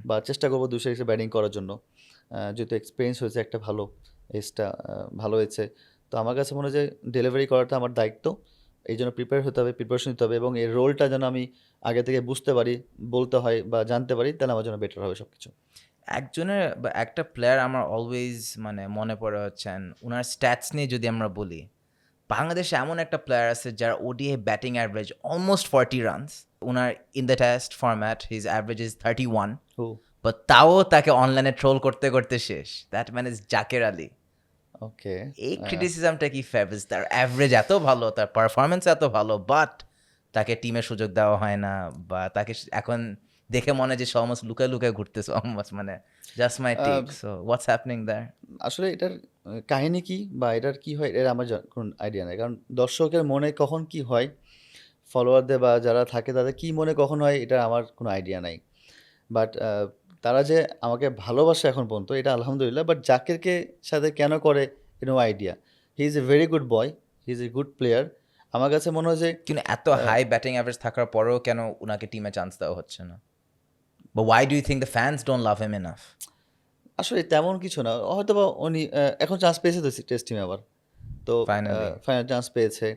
Speaker 2: বা চেষ্টা করবো 200 স্ট্রাইক ব্যাটিং করার জন্য। যেহেতু এক্সপিরিয়েন্স হয়েছে একটা ভালো, এজটা ভালো হয়েছে, তো আমার কাছে মনে হয় যে ডেলিভারি করাটা আমার দায়িত্ব। এই জন্য প্রিপেয়ার হতে হবে, প্রিপারেশন নিতে হবে, এবং এই রোলটা যেন আমি আগে থেকে বুঝতে পারি, বলতে হয় বা জানতে পারি, তাহলে আমার জন্য বেটার হবে সব কিছু।
Speaker 1: একজনের বা একটা প্লেয়ার আমার অলওয়েজ মানে মনে পড়ে হচ্ছেন ওনার স্ট্যাটস নিয়ে যদি আমরা বলি বাংলাদেশে এমন একটা প্লেয়ার আছে যার ODI batting average almost 40 runs ওনার in the test format his average is 31
Speaker 2: ও
Speaker 1: বাট তাও তাকে অনলাইনে ট্রোল করতে করতে শেষ that man is Jaker Ali
Speaker 2: okay.
Speaker 1: এই ক্রিটিসিজমটা কি ফেভারিজ তার অ্যাভারেজ এত ভালো তার পারফরমেন্স এত ভালো বাট তাকে টিমে সুযোগ দেওয়া হয় না বা তাকে এখন দেখে মনে হয় যে অলমোস্ট লুকায় লুকায় ঘুরতেছে অলমোস্ট মানে just my take so what's happening there
Speaker 2: আসলে এটার কাহিনী কি বা এটার কি হয়, এর আমার কোনো আইডিয়া নেই। কারণ দর্শকের মনে কখন কি হয়, ফলোয়ারদের বা যারা থাকে তাদের কি মনে কখন হয়, এটা আমার কোনো আইডিয়া নাই। বাট তারা যে আমাকে ভালোবাসে এখন পর্যন্ত এটা আলহামদুলিল্লাহ। বাট জাকিরকে সাথে কেন করে no idea. He is a very good boy, he is a good player. আমার কাছে মনে হয় যে
Speaker 1: কিন্তু এত হাই ব্যাটিং অ্যাভারেজ থাকার পরেও কেন উনাকে টিমে চান্স দেওয়া হচ্ছে না? But why do you think the fans don't love him enough?
Speaker 2: আসলে তেমন কিছু না। হয়তোবা উনি এখন চান্স পেয়েছে তো টেস্ট টিমে আবার। তো
Speaker 1: Finally.
Speaker 2: ফাইনাল চান্স পেয়েছে।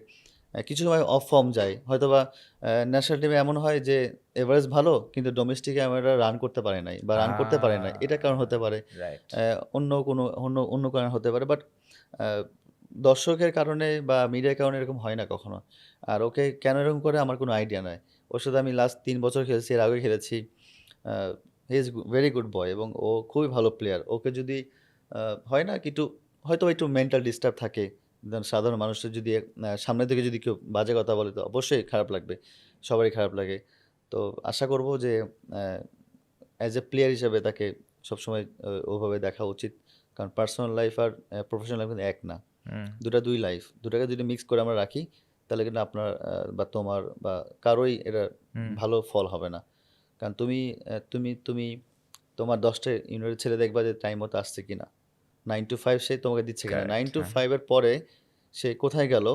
Speaker 2: কিছু সময় অফ ফর্ম যায়। হয়তোবা ন্যাশনাল টিমে এমন হয় যে এভারেজ ভালো কিন্তু ডোমেস্টিকে আমরা রান করতে পারি নাই বা রান করতে পারি নাই। এটা কারণ হতে পারে।
Speaker 1: Right.
Speaker 2: অন্য কারণ হতে পারে। বাট দর্শকের কারণে বা মিডিয়ার কারণে এরকম হয় না কখনো। আর ওকে কেন এরকম করে আমার কোনো আইডিয়া নাই। ওর সাথে আমি লাস্ট ৩ বছর খেলছি, এর আগেও খেলেছি। হি ইজ ভেরি গুড বয় এবং ও খুবই ভালো প্লেয়ার। ওকে যদি হয় না কিন্তু হয়তো একটু মেন্টাল ডিস্টার্ব থাকে। সাধারণ মানুষের যদি সামনে থেকে যদি কেউ বাজে কথা বলে তো অবশ্যই খারাপ লাগবে। সবারই খারাপ লাগে। তো আশা করব যে অ্যাজ এ প্লেয়ার হিসেবে তাকে সবসময় ওভাবে দেখা উচিত। কারণ পার্সোনাল লাইফ আর প্রফেশনাল লাইফ কিন্তু এক না।
Speaker 1: হুম।
Speaker 2: দুই লাইফ। দুটাকে যদি মিক্স করে আমরা রাখি তাহলে কিন্তু আপনার বা তোমার বা কারোই এটা ভালো ফল হবে না। কারণ তুমি তোমার ১০টা ইউনিটের ছেলে দেখবা যে টাইম মতো আসছে কিনা। 9 to 5 সে তোমাকে দিচ্ছে কিনা।
Speaker 1: Correct,
Speaker 2: 9 to
Speaker 1: হ্যাঁ।
Speaker 2: 5 এর পরে সে কোথায় গেল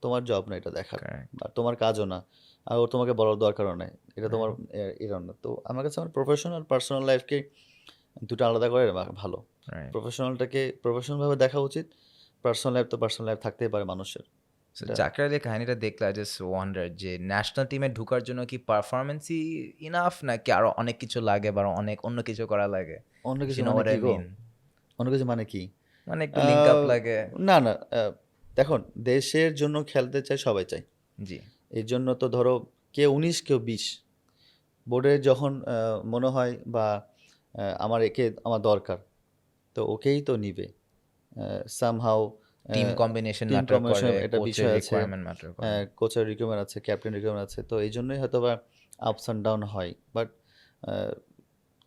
Speaker 2: তোমার জব না এটা দেখার।
Speaker 1: Correct.
Speaker 2: বা তোমার কাজও না। আর ওর তোমাকে বলার দরকারও নাই। এটা তোমার এরকম না। তো আমার কাছে আমার প্রফেশনাল পার্সোনাল লাইফকে দুটো আলাদা করে ভালো।
Speaker 1: Right.
Speaker 2: প্রফেশনালটাকে প্রফেশনাল ভাবে দেখা উচিত। পার্সোনাল লাইফ তো পার্সোনাল লাইফ থাকতেই পারে মানুষের।
Speaker 1: So জাকির আলীর কাহিনীটা দেখলে I just wonder যে ন্যাশনাল টিমে ঢোকার জন্য কি পারফরমেন্সই ইনাফ নাকি আরো অনেক কিছু লাগে বা অনেক অন্য কিছু করা লাগে?
Speaker 2: অন্য কিছু
Speaker 1: You know
Speaker 2: মানে
Speaker 1: what
Speaker 2: কি
Speaker 1: I
Speaker 2: গো?
Speaker 1: mean?
Speaker 2: অন্য কিছু মানে কি?
Speaker 1: মানে একটু লিঙ্ক আপ লাগে।
Speaker 2: না, দেখুন দেশের জন্য খেলতে চায় সবাই চায়।
Speaker 1: জি।
Speaker 2: এর জন্য তো ধরো কেউ ১৯ কেউ ২০ বোর্ডের যখন মনে হয় বা আমার দরকার তো ওকেই তো নিবে। Somehow
Speaker 1: team combination
Speaker 2: team
Speaker 1: matter
Speaker 2: combination
Speaker 1: করে,
Speaker 2: একটা
Speaker 1: কোচের
Speaker 2: বিষয় আছে।
Speaker 1: রিকোয়ারমেন্ট ম্যাটার করে।
Speaker 2: কোচের রিকোয়ারমেন্ট আছে, ক্যাপ্টেন রিকোয়ারমেন্ট আছে। তো এইজন্যই হয়তোবা আপস অ্যান্ড ডাউন হয়। But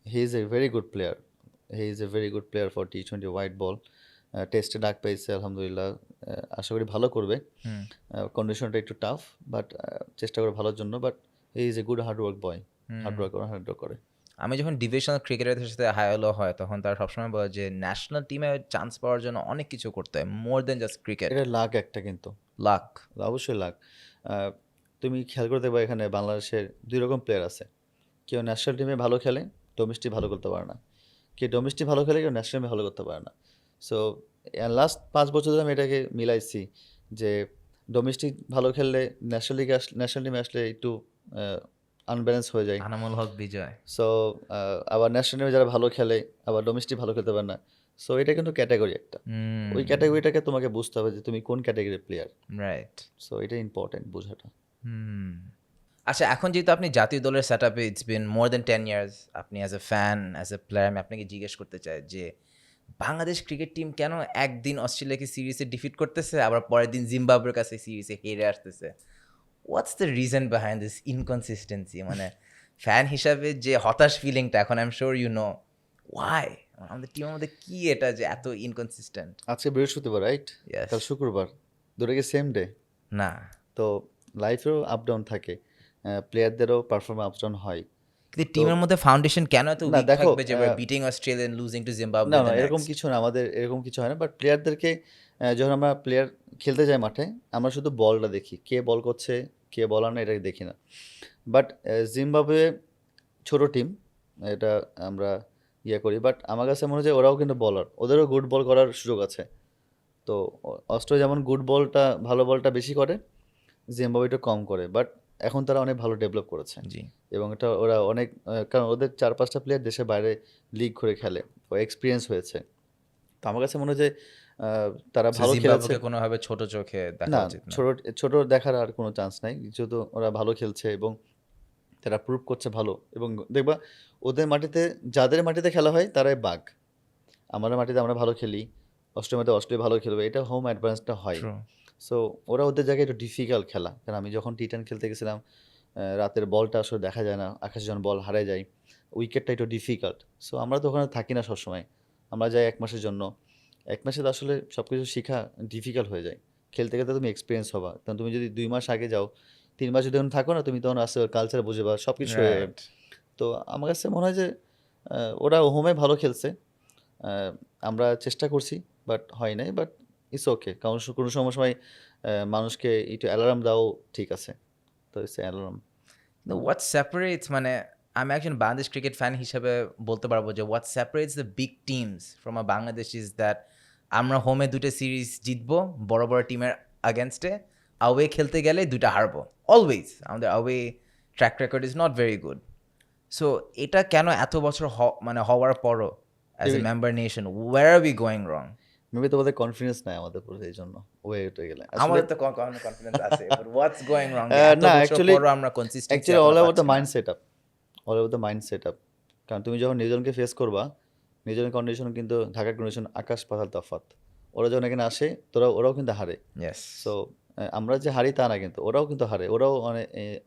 Speaker 2: he is a very good player. He is a very good player for টি-20 হোয়াইট বল। টেস্টে ডাক পেয়েছে আলহামদুলিল্লাহ। আশা করি ভালো করবে।
Speaker 1: হুম।
Speaker 2: কন্ডিশনটা একটু টাফ বাট চেষ্টা করে ভালোর জন্য। But he is a good hard work boy. Hard work করে।
Speaker 1: আমি যখন ডিভিশনাল ক্রিকেটারদের সাথে হাই হ্যালো হয় তখন তারা সবসময় বলে যে ন্যাশনাল টিমে চান্স পাওয়ার জন্য অনেক কিছু করতে হয়, মোর দেন জাস্ট ক্রিকেট।
Speaker 2: এটা লাক একটা কিন্তু।
Speaker 1: লাক।
Speaker 2: অবশ্যই লাক। তুমি খেয়াল করে দেখবা এখানে বাংলাদেশের ২ রকম প্লেয়ার আছে। কেউ ন্যাশনাল টিমে ভালো খেলে, ডোমেস্টিক ভালো করতে পারে না। কেউ ডোমেস্টিক ভালো খেলে, কেউ ন্যাশনাল টিমে ভালো করতে পারে না। সো লাস্ট ৫ বছর ধরে আমি এটাকে মিলাইছি যে ডোমেস্টিক ভালো খেললে ন্যাশনাল টিমে আসলে একটু আনব্যালেন্স হয়ে যায়।
Speaker 1: আনামুল হক বিজয়।
Speaker 2: সো আবার ন্যাশনাল টিমে যারা ভালো খেলে আবার ডোমেস্টিক ভালো খেলতে পারে না। সো এটা কিন্তু ক্যাটাগরি একটা। ওই ক্যাটাগরিটাকে তোমাকে বুঝতে হবে যে তুমি কোন ক্যাটাগরির প্লেয়ার।
Speaker 1: রাইট।
Speaker 2: সো এটা ইম্পর্টেন্ট বোঝাটা।
Speaker 1: আচ্ছা, এখন যেহেতু আপনি জাতীয় দলের সেট আপে it's been more than 10 years, আপনি as a fan, as a player, আমি আপনাকে জিজ্ঞেস করতে চাই যে বাংলাদেশ ক্রিকেট টিম কেন একদিন অস্ট্রেলিয়াকে সিরিজে ডিফিট করতেছে আবার পরের দিন জিম্বাবুয়ের কাছে সিরিজে হেরে আসতেছে? What's the reason behind this inconsistency? মানে ফ্যান হিসাবে যে হতাশ ফিলিংটা, এখন I am sure you know why আমাদের টিমের মধ্যে কি এটা যে এত ইনকনসিস্টেন্ট?
Speaker 2: আজকে বৃহস্পতিবার রাইট?
Speaker 1: Yes.
Speaker 2: কাল শুক্রবার। দুটো কি সেম ডে?
Speaker 1: না,
Speaker 2: তো লাইফেও আপ ডাউন থাকে। প্লেয়ারদেরও পারফর্ম আপ ডাউন হয়।
Speaker 1: কিন্তু টিমের মধ্যে ফাউন্ডেশন কেন এত
Speaker 2: না,
Speaker 1: উইক
Speaker 2: দেখো,
Speaker 1: থাকবে যে beating Australia and losing to Zimbabwe?
Speaker 2: না এরকম কিছু না। আমাদের এরকম কিছু হয় না। বাট প্লেয়ারদেরকে যখন আমরা প্লেয়ার খেলতে যাই মাঠে আমরা শুধু বলটা দেখি। কে বল করছে, কে বলার না এটা দেখি না। বাট জিম্বাবুয়ে ছোট টিম, এটা আমরা করি। বাট আমার কাছে মনে হয় যে ওরাও কিন্তু বলার। ওদেরও গুড বল করার সুযোগ আছে। তো অস্ট্রেলিয়া যেমন ভালো বলটা বেশি করে, জিম্বাবুয়ে একটু কম করে। বাট এখন তারা অনেক ভালো ডেভেলপ করেছে।
Speaker 1: জি।
Speaker 2: এবং এটা ওরা অনেক কারণ ওদের ৪-৫টা প্লেয়ার দেশের বাইরে লিগ ঘুরে খেলে। ও এক্সপিরিয়েন্স হয়েছে। তো আমার কাছে মনে হয় যে তারা ভালো খেলেছে।
Speaker 1: জিম্বাবুয়েকে কোনোভাবে ছোট চোখে দেখা
Speaker 2: না,
Speaker 1: উচিত না।
Speaker 2: ছোট দেখার আর কোনো চান্স নাই। যেহেতু ওরা ভালো খেলছে এবং তারা প্রুভ করছে ভালো। এবং দেখবা ওদের মাটিতে যাদের মাটিতে খেলা হয় তারাই বাঘ। আমাদের মাটিতে আমরা ভালো খেলি, অস্ট্রেলিয়াতে অস্ট্রেলিয়া ভালো খেলবে, এটা হোম অ্যাডভান্সটা হয়।
Speaker 1: True.
Speaker 2: সো ওরা ওদের জায়গায় একটু ডিফিকাল্ট খেলা। কারণ আমি যখন টি10 খেলতে গেছিলাম রাতের বলটা আসলে দেখা যায় না, আকাশে যখন বল হারিয়ে যায়, উইকেটটা একটু ডিফিকাল্ট। সো আমরা তো ওখানে থাকি না সবসময়, আমরা যাই ১ মাসের জন্য। ১ মাসে তো আসলে সব কিছু শেখা ডিফিকাল্ট হয়ে যায়। খেলতে খেলতে তুমি এক্সপিরিয়েন্স হবা। কারণ তুমি যদি ২ মাস আগে যাও, ৩ মাস যদি তখন থাকো না, তুমি তখন আসলে কালচার বুঝে বা সব কিছু হয়ে যাবে।
Speaker 1: Right.
Speaker 2: তো আমার কাছে মনে হয় যে ওরা হোমে ভালো খেলছে। আমরা চেষ্টা করছি বাট হয় নাই। But it's okay. কারণ কোনো সময় মানুষকে একটু অ্যালার্ম দেওয়াও ঠিক আছে। তো it's alarm.
Speaker 1: No, what separates মানে আমি একজন বাংলাদেশ ক্রিকেট ফ্যান হিসেবে বলতে পারবো যে what separates the big teams from a Bangladesh is that আমরা হোমে 2টা সিরিজ জিতবো বড় বড় টিমের আগেনস্টে, আওয়ে খেলতে গেলে 2টা হারবো অলওয়েজ। আমাদের away track record is not very good. So এটা কেন এত বছর মানে হওয়ার পরও as a member nation where are we going wrong?
Speaker 2: Maybe তোমাদের কনফিডেন্স নাই আমাদের উপর এই জন্য ওয়ে উঠে গেলে।
Speaker 1: আমাদের তো কনফিডেন্স আছে, বাট হোয়াটস গোয়িং রং?
Speaker 2: না অ্যাকচুয়ালি
Speaker 1: আমরা consistency
Speaker 2: actually all over the mind setup. All over the mind setup. কারণ তুমি যখন নিউজিল্যান্ডকে ফেস করবা, নিউজিল্যান্ড কন্ডিশন কিন্তু ঢাকার কন্ডিশন আকাশ পাতাল তফাৎ। ওরা যখন এখানে আসে ওরাও কিন্তু হারে।
Speaker 1: ইয়েস।
Speaker 2: সো আমরা যে হারি তা না, কিন্তু ওরাও কিন্তু হারে। ওরাও মানে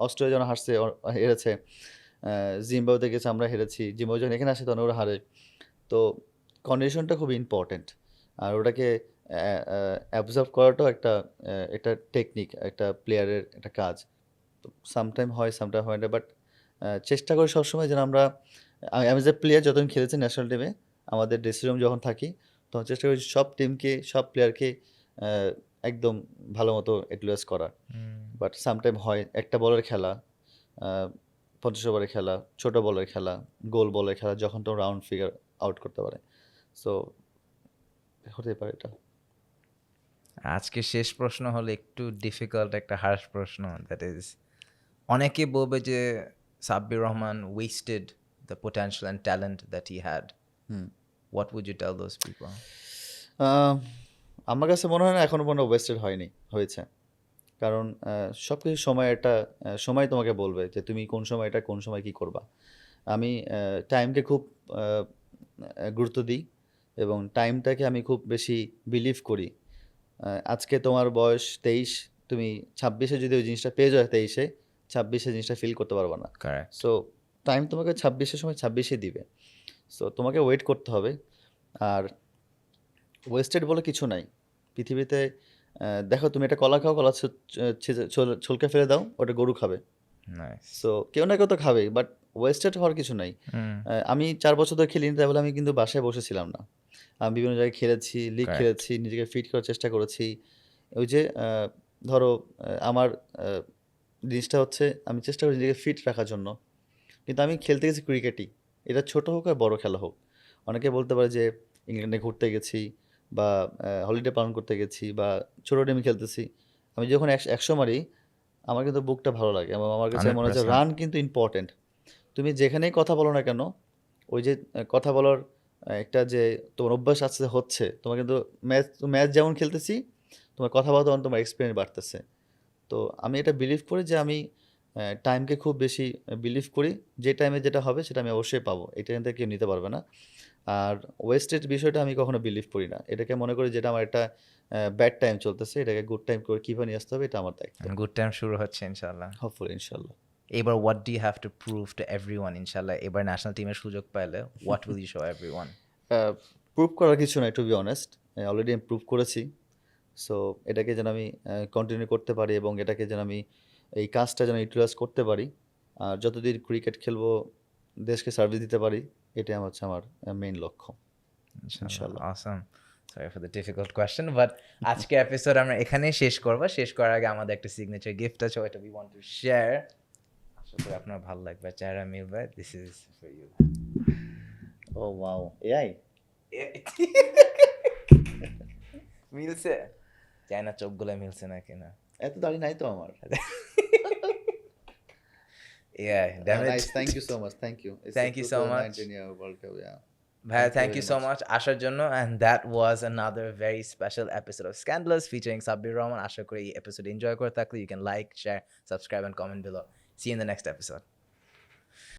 Speaker 2: অস্ট্রেলিয়া যখন হারছে হেরেছে, জিম্বাবুতে গেছে আমরা হেরেছি, জিম্বাবু যখন এখানে আসে তখন ওরা হারে। তো কন্ডিশনটা খুব ইম্পর্টেন্ট। আর ওটাকে অ্যাবজর্ভ করাটাও একটা টেকনিক, একটা প্লেয়ারের একটা কাজ। তো সামটাইম হয় সামটাইম হয় না, বাট চেষ্টা করি সবসময় যেন আমি যে প্লেয়ার যতদিন খেলেছি ন্যাশনাল টিমে, আমাদের ড্রেসিং রুম যখন থাকি তখন চেষ্টা করি সব টিমকে সব প্লেয়ারকে একদম ভালো মতো ইউটিলাইজ করার। বাট সামটাইম হয় একটা বলের খেলা, 50 ওভারের খেলা, ছোট বলের খেলা, গোল বলের খেলা, যখন তো রাউন্ড ফিগার আউট করতে পারে। সো হতে পারে এটা।
Speaker 1: আজকে শেষ প্রশ্ন হলো একটু ডিফিকাল্ট, একটা হার্শ প্রশ্ন। দ্যাট ইজ, অনেকে বলবে যে Sabbir Rahman wasted the potential and talent that he had. What would you tell those people?
Speaker 2: আমার কাছে মনে হয় না এখনো পর্যন্ত ওয়েস্টেড হয়েছে। কারণ সব কিছু সময় তোমাকে বলবে যে তুমি কোন সময় এটা কোন সময় কী করবা। আমি টাইমকে খুব গুরুত্ব দিই এবং টাইমটাকে আমি খুব বেশি বিলিভ করি। আজকে তোমার বয়স 23, তুমি 26-এ যদি ওই জিনিসটা পেয়ে যাও 23-এ, 26-এ জিনিসটা ফিল করতে পারবা না।
Speaker 1: কারেক্ট।
Speaker 2: সো টাইম তোমাকে 26-এর সময় 26-এ দিবে। সো তোমাকে ওয়েট করতে হবে। আর ওয়েস্টেড বলে কিছু নাই পৃথিবীতে। দেখো তুমি একটা কলা খাও, কলা ছলকে ফেলে দাও, ওটা গরু খাবে।
Speaker 1: নাইস।
Speaker 2: সো কেউ না কেউ তো খাবে, বাট ওয়েস্টেড হওয়ার কিছু নাই। আমি 4 বছর ধরে খেলিনি, তাই বলে আমি কিন্তু বাসায় বসেছিলাম না। আমি বিভিন্ন জায়গায় খেলেছি, লিগ
Speaker 1: Correct.
Speaker 2: খেলেছি, নিজেকে ফিট করার চেষ্টা করেছি। ওই যে ধরো আমার জিনিসটা হচ্ছে আমি চেষ্টা করি নিজেকে ফিট রাখার জন্য। কিন্তু আমি খেলতে গেছি ক্রিকেটই, এটা ছোট হোক আর বড় খেলা হোক। অনেকে বলতে পারে যে ইংল্যান্ডে ঘুরতে গেছি বা হলিডে পালন করতে গেছি বা ছোটো টিমে খেলতেছি। আমি যখন 100 মারি আমার কিন্তু বুকটা ভালো লাগে এবং আমার কাছে মনে হচ্ছে
Speaker 1: 100%.
Speaker 2: রান কিন্তু ইম্পর্টেন্ট। তুমি যেখানেই কথা বলো না কেন, ওই যে কথা বলার একটা যে তোমার অভ্যাস আছে হচ্ছে, তোমার কিন্তু ম্যাচ যেমন খেলতেছি তোমার কথা বলা তখন তোমার এক্সপিরিয়েন্স বাড়তেছে। তো আমি এটা বিলিভ করি যে আমি টাইমকে খুব বেশি বিলিভ করি। যে টাইমে যেটা হবে সেটা আমি অবশ্যই পাবো, এটা কিন্তু কেউ নিতে পারবে না। আর ওয়েস্টেড বিষয়টা আমি কখনো বিলিভ করি না। এটাকে মনে করি যেটা আমার একটা ব্যাড টাইম চলতেছে, এটাকে গুড টাইম করে কীভাবে নিয়ে আসতে হবে এটা আমার দায়িত্ব।
Speaker 1: গুড টাইম শুরু হচ্ছে ইনশাল্লাহ।
Speaker 2: হোপফুলি ইনশাল্লাহ।
Speaker 1: এবার what do you have to prove to everyone? ইনশাল্লাহ এবার ন্যাশনাল টিমের সুযোগ পাইলে what will you show everyone?
Speaker 2: Prove করার কিছু নাই, টু বি অনেস্ট। অলরেডি আমি প্রুভ করেছি। সো এটাকে যেন আমি কন্টিনিউ করতে পারি এবং এটাকে যেন আমি এই কাজটা যেন ইউটিলাইজ করতে পারি। আর যতদিন ক্রিকেট খেলবো দেশকে সার্ভিস দিতে পারি, এটাই হচ্ছে আমার মেইন লক্ষ্য।
Speaker 1: ইনশাল্লাহ। অসম। Sorry for the difficult question, but আজকে এপিসোড আমরা এখানেই শেষ করবো। শেষ করার আগে আমাদের একটা সিগনেচার গিফট আছে, ওইটা উই ওয়ান্ট টু শেয়ার। আশা করি আপনার ভালো লাগবে, চেহারা মিলবে। This is for you.
Speaker 2: Oh wow, AI
Speaker 1: মিলছে? চাই না চোখগুলো মিলছে না কিনা।
Speaker 2: এত দাড়ি নাই তো আমার।
Speaker 1: Yeah, damn it.
Speaker 2: Nice, thank you so much, thank you. It's
Speaker 1: Thank
Speaker 2: a
Speaker 1: you so much.
Speaker 2: 2019 year World Cup, yeah.
Speaker 1: Bhai, thank
Speaker 2: very
Speaker 1: you so much আসার জন্য। And that was another very special episode of Scandalous featuring Sabbir Rahman. আশা করি এই episode enjoy করে থাকলে you can like, share, subscribe and comment below. See you in the next episode.